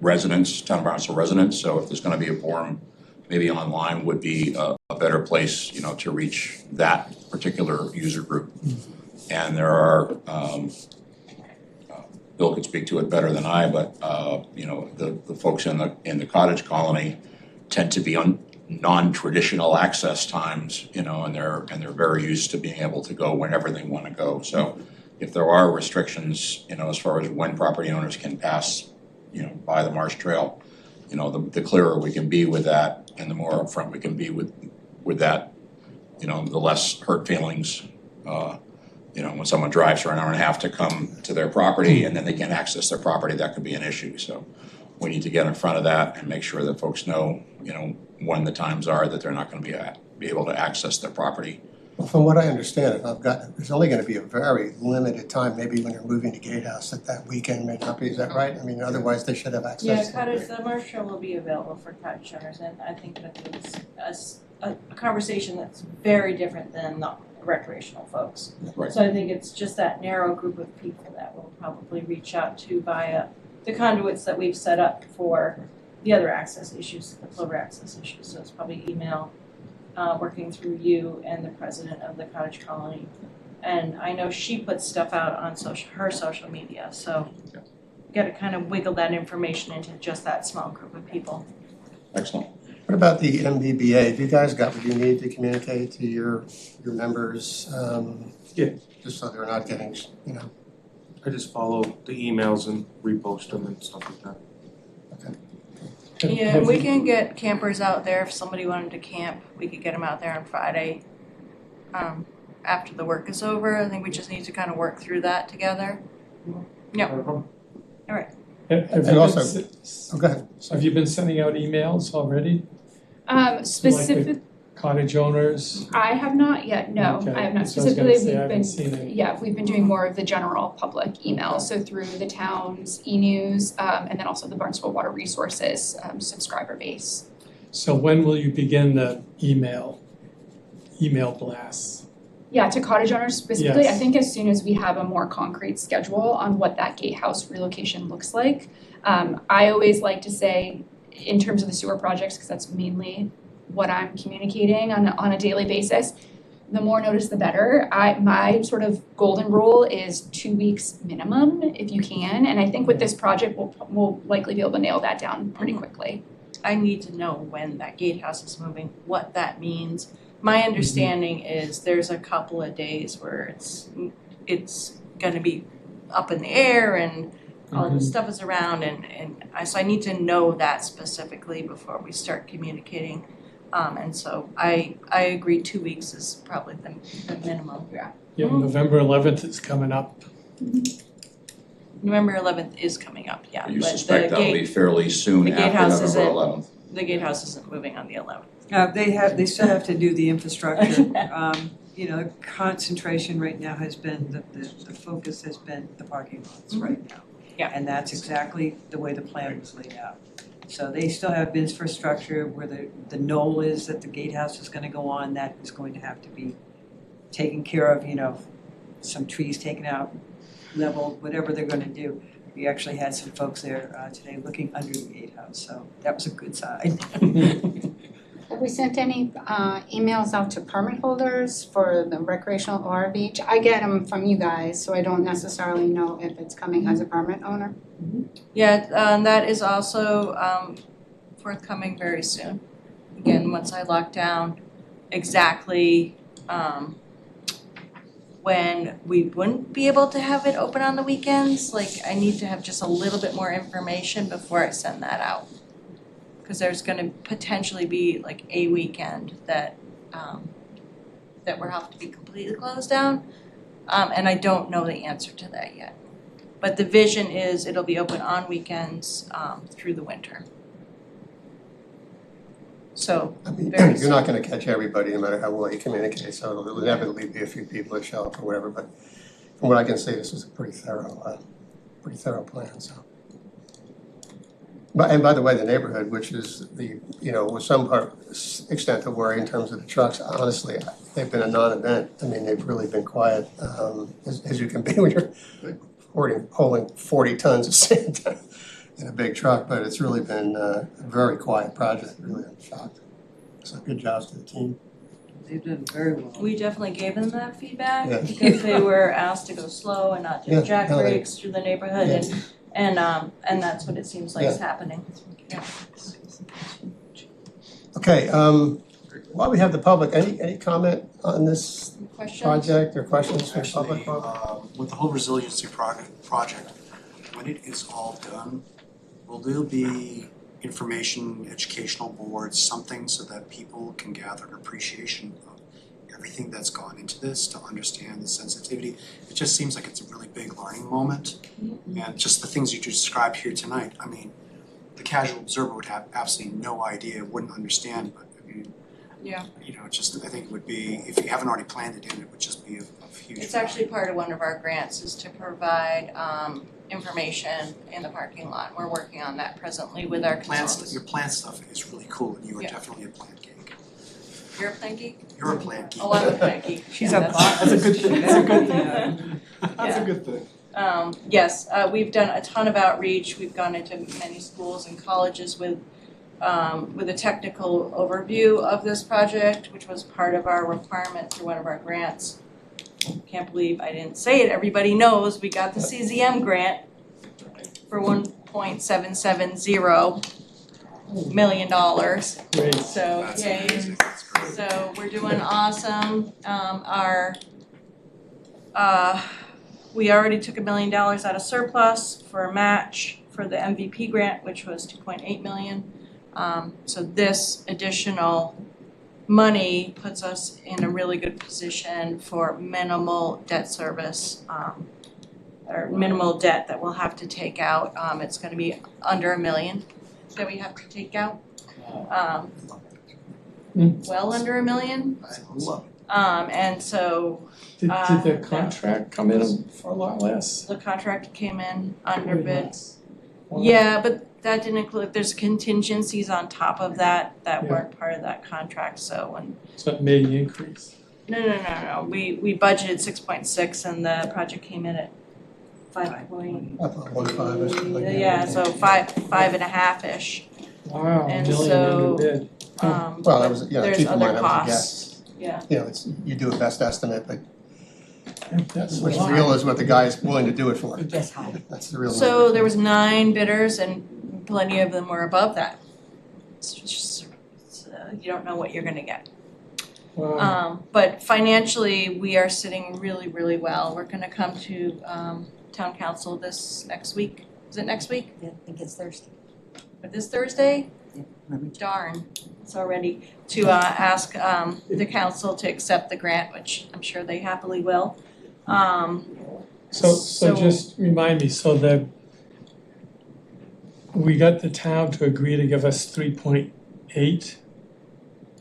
residents, town of Barnstable residents, so if there's gonna be a forum, maybe online would be a better place, to reach that particular user group. And there are, Bill could speak to it better than I, but, the folks in the cottage colony tend to be on non-traditional access times, and they're very used to being able to go whenever they wanna go. So if there are restrictions, as far as when property owners can pass, by the Marsh Trail, the clearer we can be with that and the more upfront we can be with that, the less hurt feelings, when someone drives for an hour and a half to come to their property and then they can't access their property, that could be an issue. So we need to get in front of that and make sure that folks know, when the times are that they're not gonna be able to access their property. Well, from what I understand, there's only gonna be a very limited time, maybe when you're moving to Gatehouse, that weekend may not be, is that right? I mean, otherwise they should have access. The Marsh Trail will be available for cottage owners, and I think that it's a conversation that's very different than the recreational folks. Right. So I think it's just that narrow group of people that we'll probably reach out to via the conduits that we've set up for the other access issues, the Clover access issues. So it's probably email, working through you and the president of the cottage colony. And I know she puts stuff out on her social media, so you gotta kind of wiggle that information into just that small group of people. Excellent. What about the MBBA? Have you guys got what you need to communicate to your members? Yeah. Just so they're not getting, I just follow the emails and repost them and stuff like that. Yeah, we can get campers out there if somebody wanted to camp. We could get them out there on Friday. after the work is over. I think we just need to kind of work through that together. Yep. Have And you also- been, Oh, go ahead. have you been sending out emails already? Specific, Cottage owners? I have not yet, no, Okay, I have not so I was gonna specifically, say, I haven't we've seen been, any. yeah, we've been doing more of the general public emails, so through the town's e-news, and then also the Barnstable Water Resources, subscriber base. So when will you begin the email blasts? Yeah, to cottage owners specifically, I Yes. think as soon as we have a more concrete schedule on what that gatehouse relocation looks like. I always like to say, in terms of the sewer projects, because that's mainly what I'm communicating on a daily basis, the more notice the better. My sort of golden rule is 2 weeks minimum if you can, and I think with this project, we'll likely be able to nail that down pretty quickly. I need to know when that gatehouse is moving, what that means. My understanding is there's a couple of days where it's gonna be up in the air and all this stuff is around so I need to know that specifically before we start communicating. And so I agree 2 weeks is probably the minimum. Yeah, November 11th is coming up. November 11th is coming up, yeah. You but suspect the that'll be fairly soon the after gatehouse November isn't- 11th? The gatehouse isn't moving on the 11th. They still have to do the infrastructure. The concentration right now has been, the focus has been the parking lots right now. Yeah. And that's exactly the way the plan was laid out. So they still have bids for structure where the knoll is that the gatehouse is gonna go on, that is going to have to be taken care of, some trees taken out, leveled, whatever they're gonna do. We actually had some folks there today looking under the gatehouse, so that was a good sign. Have we sent any emails out to permit holders for the recreational or beach? I get them from you guys, so I don't necessarily know if it's coming as a permit owner. Yeah, that is also forthcoming very soon. Again, once I lock down exactly when we wouldn't be able to have it open on the weekends, I need to have just a little bit more information before I send that out. Because there's gonna potentially be a weekend that we'll have to be completely closed down. And I don't know the answer to that yet. But the vision is it'll be open on weekends through the winter. So, I mean, very you're not gonna catch everybody, no matter how well you communicate, so there'll inevitably be a few people that show up or whatever, but from what I can see, this was a pretty thorough plan, so. But, and by the way, the neighborhood, which is with some extent of worry in terms of the trucks, honestly, they've been a non-event. I mean, they've really been quiet, as you can be when you're hauling 40 tons of sand in a big truck, but it's really been a very quiet project, really, I'm shocked. So good jobs to the team. They've done very well. we definitely gave them that feedback Yeah. because they were asked to go slow and not Yeah, do jack no, they- brakes through the neighborhood and that's what it seems like is happening. Yeah. Okay, while we have the public, any comment on this Questions? project or questions from the Actually, public? with the whole resiliency project, when it is all done, will there be information, educational boards, something so that people can gather an appreciation of everything that's gone into this to understand the sensitivity? It just seems like it's a really big learning moment. And just the things you described here tonight, I mean, the casual observer would have absolutely no idea, wouldn't understand, but I mean, Yeah. I think it would be, if you haven't already planned it in, it would just be of huge value. It's actually part of one of our grants is to provide information in the parking lot. We're working on that presently with our consultants. Your plant stuff is really cool, and you are Yeah. definitely a plant geek. You're a plant geek? You're a plant geek. Oh, I'm a plant geek. She's Yeah, a that's- bot. That's a good thing, that's a good thing. Yeah. That's a good thing. Yes, we've done a ton of outreach. We've gone into many schools and colleges with a technical overview of this project, which was part of our requirement through one of our grants. Can't believe I didn't say it. Everybody knows we got the CZM grant for $1.770 million. Great. So, That's yay. amazing, that's great. So we're doing awesome. We already took $1 million out of surplus for a match for the MVP grant, which was $2.8 million. So this additional money puts us in a really good position for minimal debt service, or minimal debt that we'll have to take out. It's gonna be under $1 million that we have to take out. Well under $1 million. I love And so Did the contract come in for a lot less? the contract came in under Way bid. less. Wow. Yeah, but that didn't include, there's contingencies on top of that Yeah. weren't part of that contract, so when, So it may increase. no, we budgeted 6.6 and the project came in at 5 Up on 1.5 or something like that. yeah, so 5.5-ish. Wow, And $1 million so, under bid. Well, that was, you know, there's keep in other mind, that was a costs, yeah. You know, it's, you do a best estimate, but That's a what's lot. real is what the guy's willing to do it for. Guess how? That's the real number. So there was 9 bidders and plenty of them were above that. It's just, you don't know what you're gonna get. Wow. But financially, we are sitting really, really well. We're gonna come to town council this next week. Is it next week? Yeah, I think it's Thursday. Or this Thursday? Darn, it's already, to ask the council to accept the grant, which I'm sure they happily will. So just remind me, we got the town to agree to give us 3.8.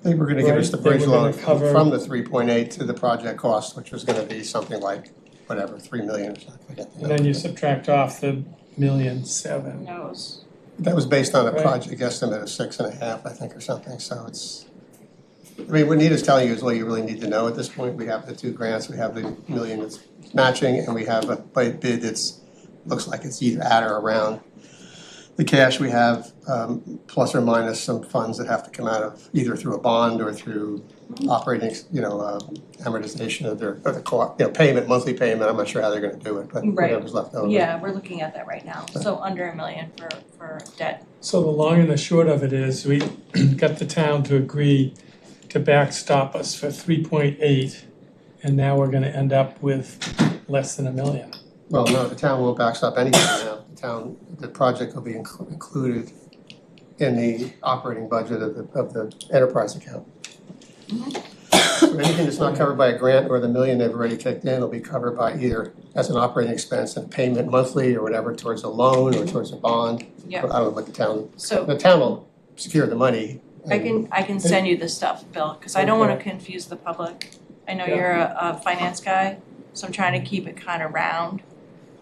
They were gonna give us the Right, they bridge were gonna loan cover- from the 3.8 to the project cost, which was gonna be something like, whatever, 3 million or something, I forget the And then number. you subtract off the 1,700,000. knows. That was based on a Right. project estimate of 6.5, I think, or something, so it's, I mean, what Nita's telling you is what you really need to know at this point. We have the 2 grants, we have the 1 million that's matching, and we have a bid that's, looks like it's either at or around the cash we have, plus or minus some funds that have to come out of, either through a bond or through operating, amortization of their, payment, monthly payment. I'm not sure how they're gonna do it, but Right. whatever's left over. Yeah, we're looking at that right now. So under $1 million for debt. So the long and the short of it is, we got the town to agree to backstop us for 3.8, and now we're gonna end up with less than $1 million. Well, no, the town won't backstop anything now. The project will be included in the operating budget of the enterprise account. So anything that's not covered by a grant or the $1 million they've already kicked in will be covered by either as an operating expense and payment monthly or whatever towards a loan or towards a bond. Yeah. I don't know what the town So will secure the money. I can send you this stuff, Bill, because I don't wanna confuse the public. I know you're a finance guy, so I'm trying to keep it kind of round.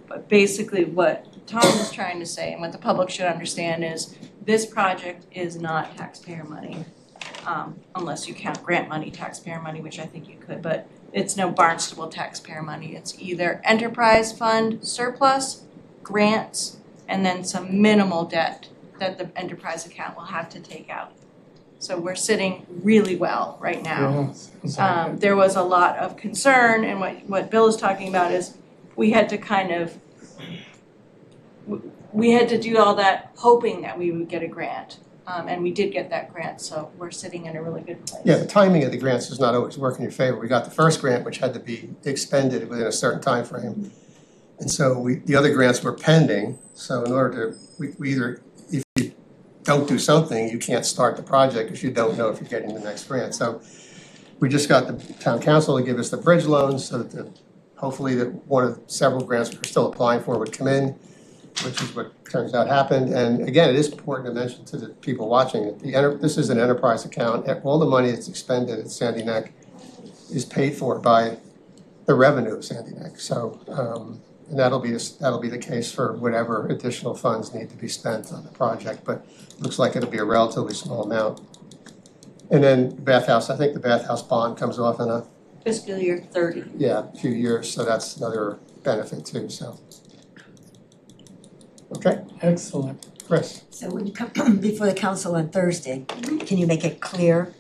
But basically what Tom is trying to say and what the public should understand is this project is not taxpayer money. Unless you count grant money, taxpayer money, which I think you could, but it's no Barnstable taxpayer money. It's either enterprise fund surplus, grants, and then some minimal debt that the enterprise account will have to take out. So we're sitting really well right now. Yeah, sounds like it. There was a lot of concern, and what Bill is talking about is we had to kind of, we had to do all that hoping that we would get a grant. And we did get that grant, so we're sitting in a really good place. Yeah, the timing of the grants does not always work in your favor. We got the first grant, which had to be expended within a certain time frame, and so the other grants were pending. So in order to, we either, if you don't do something, you can't start the project because you don't know if you're getting the next grant. So we just got the town council to give us the bridge loans so that hopefully that one of several grants we're still applying for would come in, which is what turns out happened. And again, it is important to mention to the people watching that this is an enterprise account. All the money that's expended at Sandy Neck is paid for by the revenue of Sandy Neck. So, and that'll be the case for whatever additional funds need to be spent on the project, but it looks like it'll be a relatively small amount. And then bathhouse, I think the bathhouse bond comes off in a Fiscal year 30. few years, so that's another benefit too, so. Okay, Excellent. Chris. So when you come before the council on Thursday, can you make it clear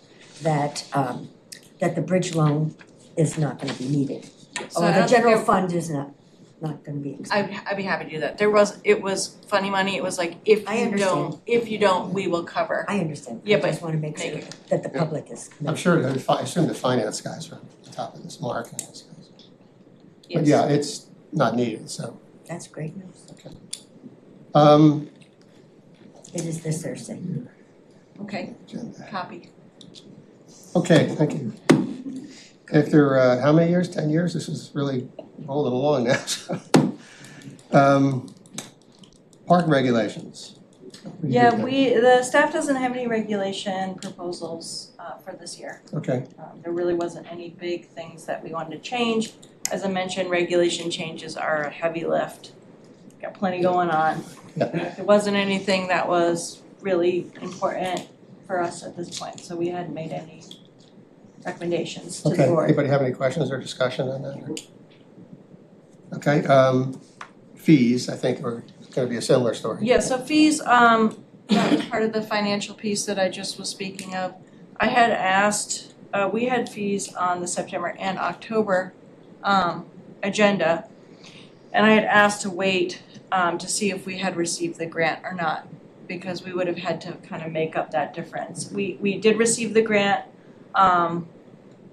that that the bridge loan is not gonna be needed? So Or I the don't general think fund is not gonna be expended? I'd be happy to do that. It was funny money. It was like, I understand. if you don't, we will cover. I understand, Yeah, I but just wanna make sure make it. that the public is. I'm sure, I assume the finance guys are on top of this, Mark and those guys. But Yes. yeah, it's not needed, so. That's great news. Mm-hmm. It is this Thursday. Okay, Agenda. copy. Okay, thank you. After, how many years? 10 years? This is really rolling along now, so. Park regulations. Yeah, the staff doesn't have any regulation proposals for this year. Okay, There really wasn't any big things that we wanted to change. As I mentioned, regulation changes are a heavy lift. Got plenty going on. Yeah. There wasn't anything that was really important for us at this point, so we hadn't made any recommendations to the okay. board. Anybody have any questions or discussion on that? Okay, fees, I think are gonna be a similar story. Yeah, so fees, that was part of the financial piece that I just was speaking of. I had asked, we had fees on the September and October agenda. And I had asked to wait to see if we had received the grant or not, because we would have had to kind of make up that difference. We did receive the grant.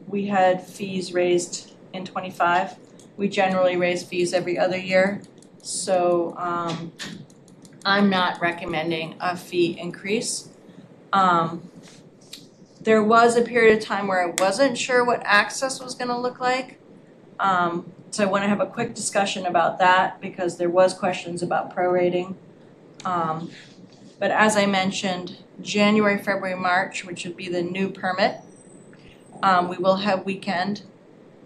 We had fees raised in '25. We generally raise fees every other year. So I'm not recommending a fee increase. There was a period of time where I wasn't sure what access was gonna look like. So I wanna have a quick discussion about that because there was questions about prorating. But as I mentioned, January, February, March, which would be the new permit, we will have weekend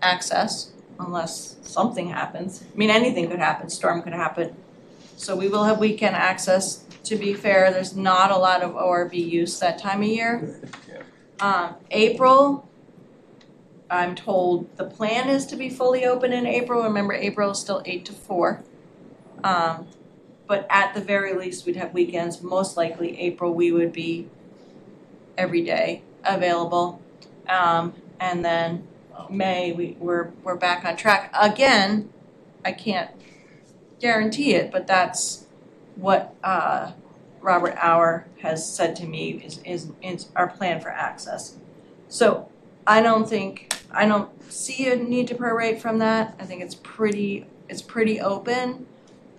access unless something happens. I mean, anything could happen, storm could happen. So we will have weekend access. To be fair, there's not a lot of ORV use that time of year. April, I'm told the plan is to be fully open in April. Remember, April is still 8 to 4. But at the very least, we'd have weekends. Most likely April, we would be every day available. And then May, we're back on track. Again, I can't guarantee it, but that's what Robert Auer has said to me is our plan for access. So I don't see a need to prorate from that. I think it's pretty open.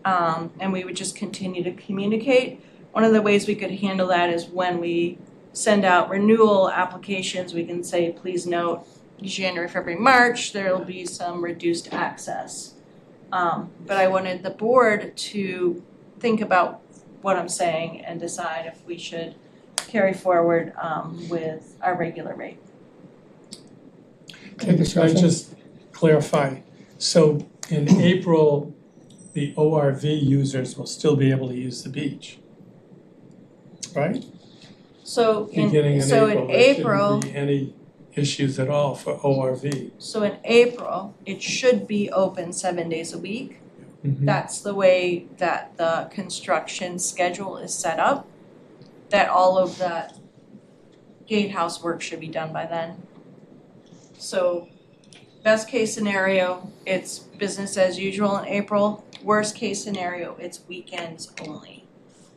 And we would just continue to communicate. One of the ways we could handle that is when we send out renewal applications, we can say, please note, January, February, March, there will be some reduced access. But I wanted the board to think about what I'm saying and decide if we should carry forward with our regular rate. Can I just clarify? So in April, the ORV users will still be able to use the beach, right? So Beginning in in April, there shouldn't be any issues at all for ORV. so in April, it should be open 7 days a week. Mhm. That's the way that the construction schedule is set up, that all of that gatehouse work should be done by then. So best case scenario, it's business as usual in April. Worst case scenario, it's weekends only.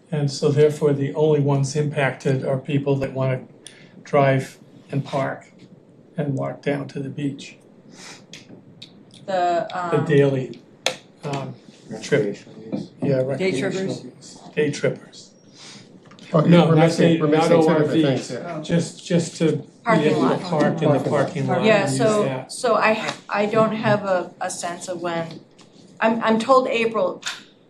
And so therefore, the only ones impacted are people that want to drive and park and walk down to the beach. The daily trip, yeah, recreational use. Day trippers. Oh, No, we're not missing two different ORVs. things here. Just to be Parking able to lot. park in the parking lot Yeah, and use so that. I don't have a sense of when, I'm told April,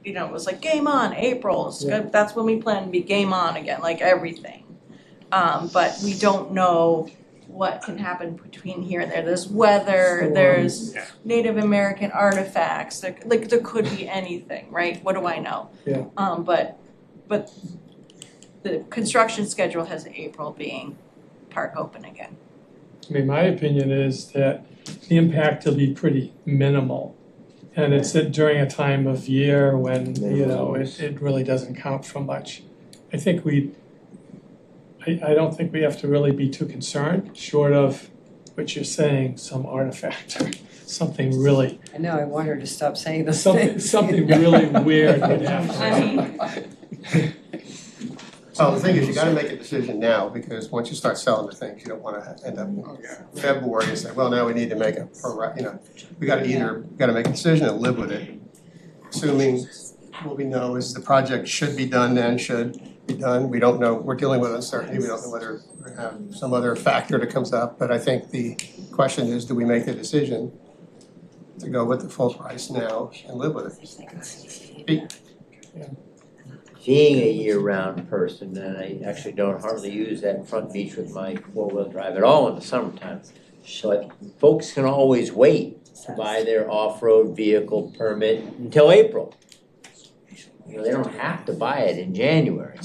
you know, it was like game on, April, that's when we plan to be game on again, like everything. But we don't know what can happen between here and there. There's weather, there's Native American artifacts, there could be anything, right? What do I know? Yeah. But the construction schedule has April being park open again. I mean, my opinion is that the impact will be pretty minimal. And it's during a time of year when, you know, it really doesn't count for much. I think I don't think we have to really be too concerned, short of what you're saying, some artifact or something really, I know, I want her to stop saying those something, things. something really weird would happen. I mean, Well, the thing is, you gotta make a decision now, because once you start selling the things, you don't wanna end up in February and say, well, now we need to make a, we gotta make a decision and live with it, assuming what we know is the project should be done then, should be done. We don't know, we're dealing with uncertainty, we don't know whether we're gonna have some other factor that comes up. But I think the question is, do we make the decision to go with the full price now and live with it? Being a year-round person, and I actually don't hardly use that front beach with my four-wheel drive at all in the summertime. But folks can always wait to buy their off-road vehicle permit until April. You know, they don't have to buy it in January.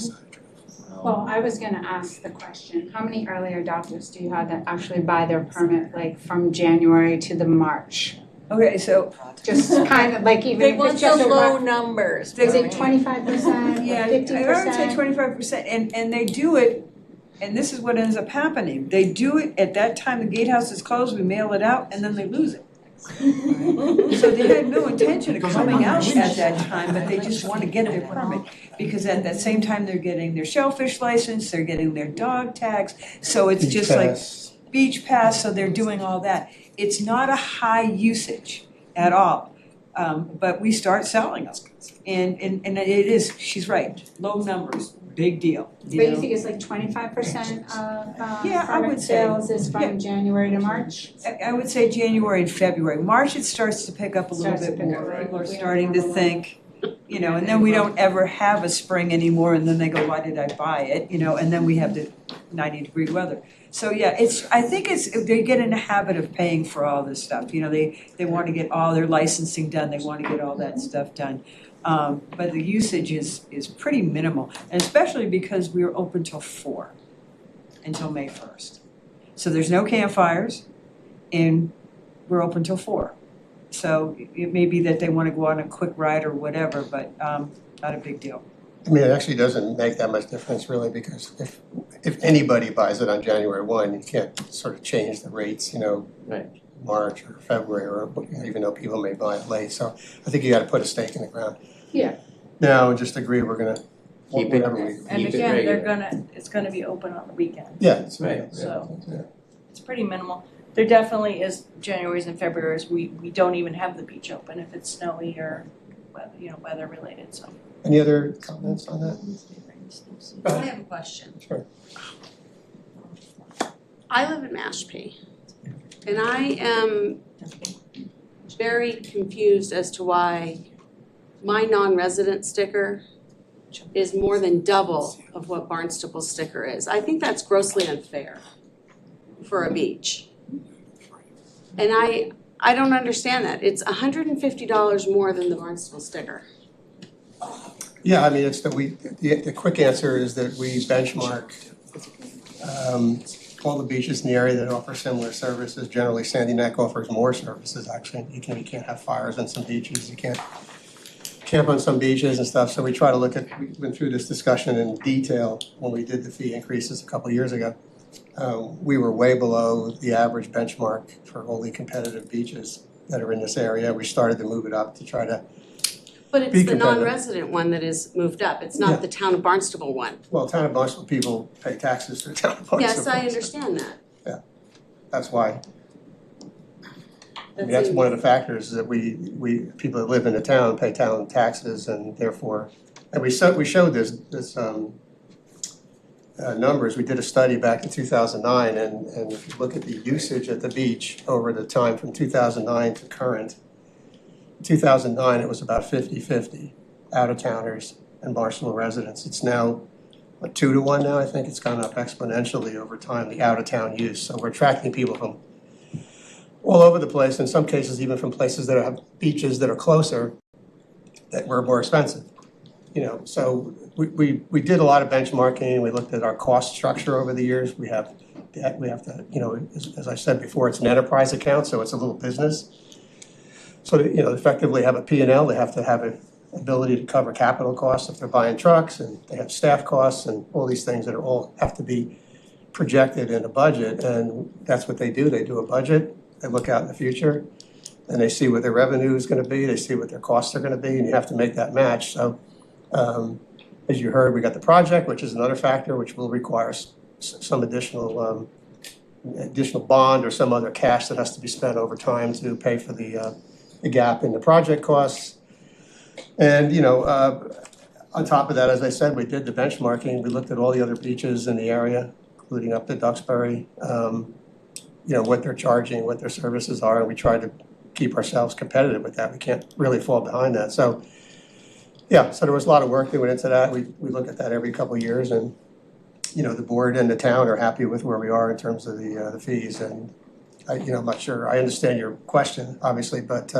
Well, I was gonna ask the question, how many early adopters do you have that actually buy their permit like from January to the March? Okay, so Just kind of like even They if want it's the just a low rough, numbers. is it 25% or yeah, 50%? I would say 25%, and they do it, and this is what ends up happening. They do it at that time the gatehouse is closed, we mail it out, and then they lose it. So they had no intention of coming out at that time, but they just want to get their permit. Because at that same time, they're getting their shellfish license, they're getting their dog tags, so it's just like beach pass, so they're doing all that. It's not a high usage at all, but we start selling them. And it is, she's right, low numbers, big deal, But you you know? think it's like 25% of Yeah, I would permit say, sales is from January to March? I would say January and February. March, it starts to pick up a little Starts to bit pick more. up, right? People are We have starting to more think, you know, and then we don't ever have a spring anymore, and then they go, why did I buy it? You know, and then we have the 90-degree weather. So yeah, I think they get in the habit of paying for all this stuff. You know, they want to get all their licensing done, they want to get all that stuff done. But the usage is pretty minimal, and especially because we're open till 4 until May 1st. So there's no campfires, and we're open till 4. So it may be that they want to go on a quick ride or whatever, but not a big deal. I mean, it actually doesn't make that much difference really, because if anybody buys it on January 1, you can't sort of change the rates, you know, Right. March or February, or even though people may buy it late. So I think you got to put a stake in the ground. Yeah. Now, and just agree we're gonna, Keep it- whatever we. And Keep it again, regular. it's gonna be open on the weekend. Yeah, it's Right. So- yeah. It's pretty minimal. There definitely is Januaries and Februarys, we don't even have the beach open if it's snowy or weather related, so. Any other comments on that? I have a question. Sure. I live in Mashpee, and I am very confused as to why my non-resident sticker is more than double of what Barnstable's sticker is. I think that's grossly unfair for a beach. And I don't understand that. It's $150 more than the Barnstable sticker. Yeah, I mean, it's that the quick answer is that we benchmark all the beaches in the area that offer similar services. Generally, Sandy Neck offers more services, actually. You can't have fires on some beaches, you can't camp on some beaches and stuff. So we try to we went through this discussion in detail when we did the fee increases a couple of years ago. We were way below the average benchmark for wholly competitive beaches that are in this area. We started to move it up to try to, But it's Be the competitive. non-resident one that is moved up. It's Yeah. not the town of Barnstable one. well, town of Barnstable people pay taxes to the town of Barnstable. Yes, I understand that. That's why. I mean, that's one of the factors, is that we people that live in the town pay town taxes, and therefore, and we showed this numbers. We did a study back in 2009, and if you look at the usage at the beach over the time from 2009 to current, 2009 it was about 50-50 out-of-towners and Barnstable residents. It's now 2 to 1 now. I think it's gone up exponentially over time, the out-of-town use. So we're attracting people from all over the place, in some cases even from places that have beaches that are closer that were more expensive. You know, so we did a lot of benchmarking. We looked at our cost structure over the years. We have to, you know, as I said before, it's an enterprise account, so it's a little business. So to, you know, effectively have a P&L, they have to have an ability to cover capital costs if they're buying trucks, and they have staff costs and all these things that are all have to be projected in a budget. And that's what they do. They do a budget. They look out in the future, and they see what their revenue is going to be. They see what their costs are going to be, and you have to make that match. So, as you heard, we got the project, which is another factor, which will require some additional bond or some other cash that has to be spent over time to pay for the gap in the project costs. And, on top of that, as I said, we did the benchmarking, we looked at all the other beaches in the area, including up to Duxbury, what they're charging, what their services are, and we tried to keep ourselves competitive with that. We can't really fall behind that. So, yeah, so there was a lot of work that went into that. We look at that every couple of years, and, the board and the town are happy with where we are in terms of the fees. And I'm not sure, I understand your question, obviously, but,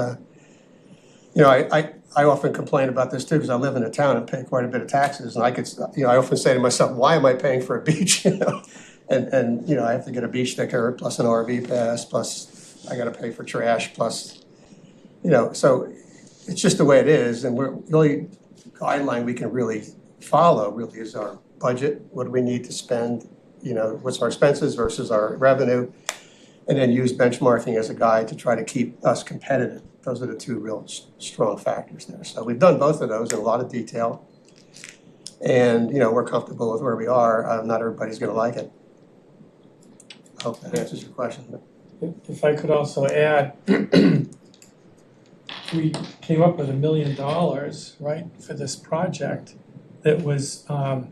I often complain about this too, because I live in a town and pay quite a bit of taxes, and I often say to myself, why am I paying for a beach, And I have to get a beach sticker, plus an RV pass, plus I gotta pay for trash, plus, so it's just the way it is, and the only guideline we can really follow really is our budget, what do we need to spend, what's our expenses versus our revenue, and then use benchmarking as a guide to try to keep us competitive. Those are the two real strong factors there. So we've done both of those in a lot of detail. And, we're comfortable with where we are. Not everybody's gonna like it. I hope that answers your question. If I could also add, we came up with $1 million, right, for this project that was a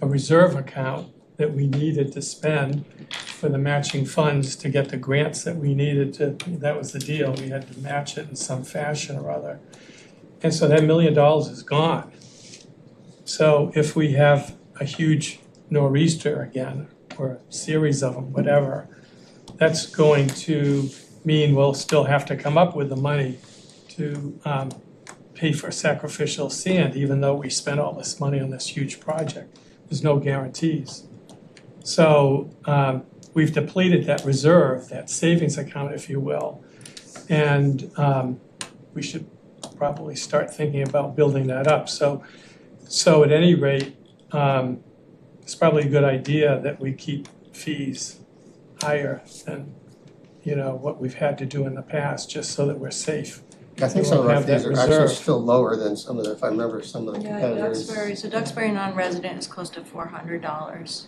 reserve account that we needed to spend for the matching funds to get the grants that we needed to, that was the deal, we had to match it in some fashion or other. And so that $1 million is gone. So if we have a huge nor'easter again, or a series of them, whatever, that's going to mean we'll still have to come up with the money to pay for sacrificial sand, even though we spent all this money on this huge project. There's no guarantees. So we've depleted that reserve, that savings account, if you will. And we should probably start thinking about building that up. So at any rate, it's probably a good idea that we keep fees higher than, what we've had to do in the past, just so that we're safe. I think some of our fees are actually still lower than some of the, if I remember, some of the competitors. Duxbury non-resident is close to $400.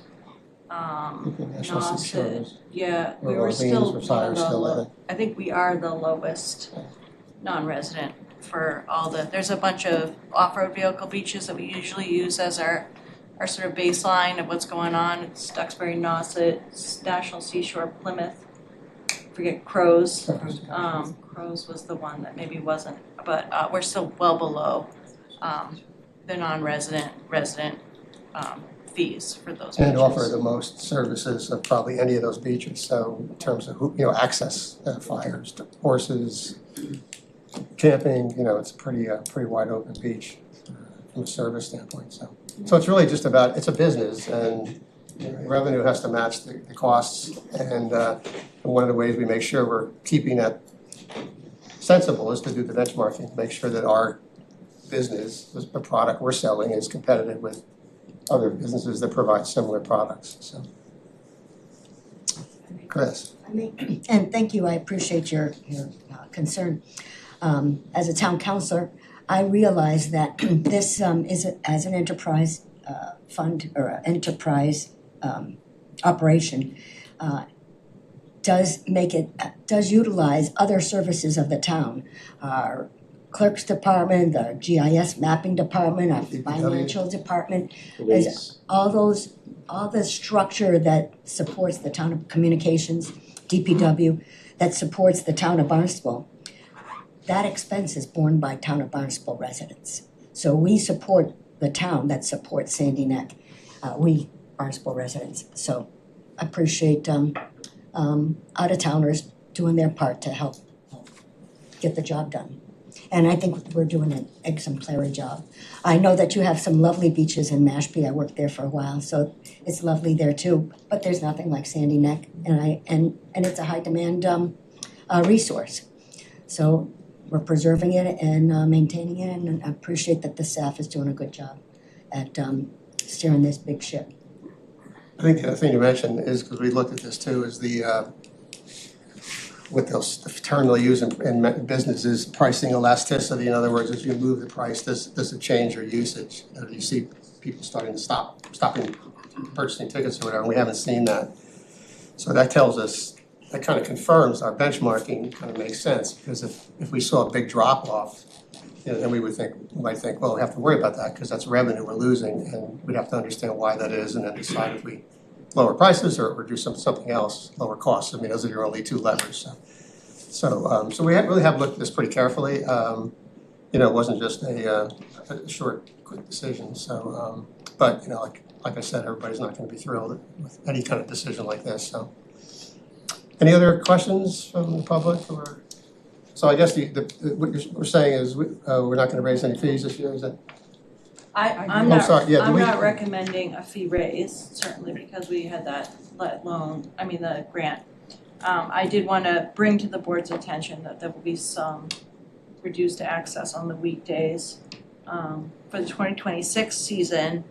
National Insurance. Yeah, we Or were still Orleans was one higher of still, I the, think. I think we are the lowest non-resident for all there's a bunch of off-road vehicle beaches that we usually use as our sort of baseline of what's going on. It's Duxbury, Nauset, National Seashore, Plymouth, forget Crows. Crows was the one that maybe wasn't, but we're still well below the non-resident, resident fees for those beaches. And offer the most services of probably any of those beaches, so in terms of, access, fires, horses, camping, it's a pretty wide open beach from a service standpoint, so. So it's really just about, it's a business, and revenue has to match the costs, and one of the ways we make sure we're keeping that sensible is to do the benchmarking, make sure that our business, the product we're selling, is competitive with other businesses that provide similar products, so. Chris. And thank you, I appreciate your concern. As a town councilor, I realize that this is as an enterprise fund or enterprise operation does utilize other services of the town. Our clerk's department, the GIS mapping department, our financial department, is all the structure that supports the town of communications, DPW, that supports the town of Barnstable. That expense is borne by town of Barnstable residents. So we support the town that supports Sandy Neck, we Barnstable residents. So I appreciate out-of-towners doing their part to help get the job done. And I think we're doing an exemplary job. I know that you have some lovely beaches in Mashpee. I worked there for a while, so it's lovely there too. But there's nothing like Sandy Neck, and it's a high demand resource. So we're preserving it and maintaining it, and I appreciate that the staff is doing a good job at steering this big ship. I think the other thing you mentioned is, because we looked at this too, is the term they'll use in businesses, pricing elasticity. In other words, as you move the price, does it change your usage? You see people stopping purchasing tickets or whatever, and we haven't seen that. So that tells us that kind of confirms our benchmarking, kind of makes sense, because if we saw a big drop off, you know, then we might think, well, we have to worry about that, because that's revenue we're losing, and we'd have to understand why that is, and then decide if we lower prices or do something else, lower costs. I mean, those are your only two levers, so we really have looked at this pretty carefully. You know, it wasn't just a short, quick decision, so, but, you know, like I said, everybody's not gonna be thrilled with any kind of decision like this, so. Any other questions from the public, or? So I guess what we're saying is, we're not gonna raise any fees this year, is that? I'm I'm sorry, yeah, do we- not recommending a fee raise, certainly because we had that the grant. I did wanna bring to the board's attention that there will be some reduced access on the weekdays. For the 2026 season,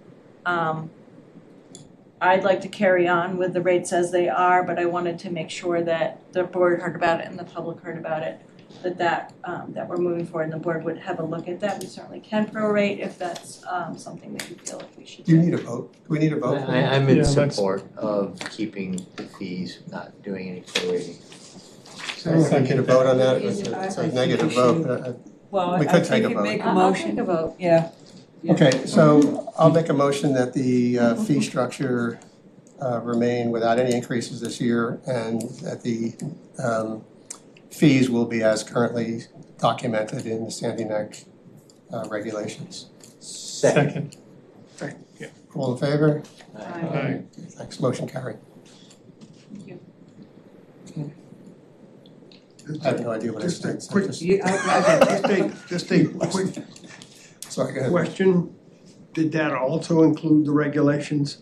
I'd like to carry on with the rates as they are, but I wanted to make sure that the board heard about it and the public heard about it, that we're moving forward and the board would have a look at that. We certainly can prorate if that's something that you feel like we should Do do. you need a vote? Do we need a vote? I'm Yeah, in that's- support of keeping the fees, not doing any prorating. So we can get a vote on that, it's a negative vote, but, Well, We I could think take a you vote. make a I'll motion. take a vote. Yeah. Yeah. okay, so I'll make a motion that the fee structure remain without any increases this year, and that the fees will be as currently documented in the Sandy Neck regulations. Second. All in favor? Aye. Thanks, motion carried. I have no idea what I Just a said, so quick- just, Just a quick sorry, go ahead. question. Did that also include the regulations?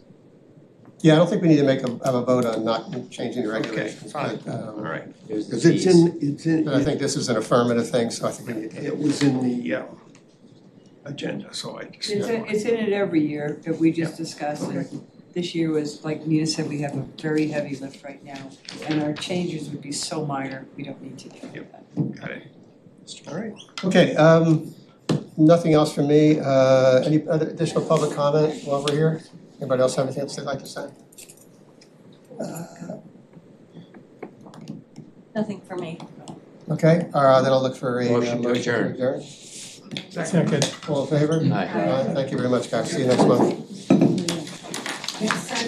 Yeah, I don't think we need to have a vote on not changing the regulations, fine. but, All right. There's the Because fees. but I think this is an affirmative thing, so I think we need to. it was in the agenda, so I just. It's in it every year that we just discussed. And this year was, like Nina said, we have a very heavy lift right now. And our changes would be so minor, we don't need to do that. Got it. All right. Okay, nothing else from me. Any other additional public comment while we're here? Anybody else have anything else they'd like to say? Nothing for me. Okay, then I'll look for a Motion to motion to adjourn. adjourn. Second. All in favor? Aye. Thank you very much, guys. See you next month.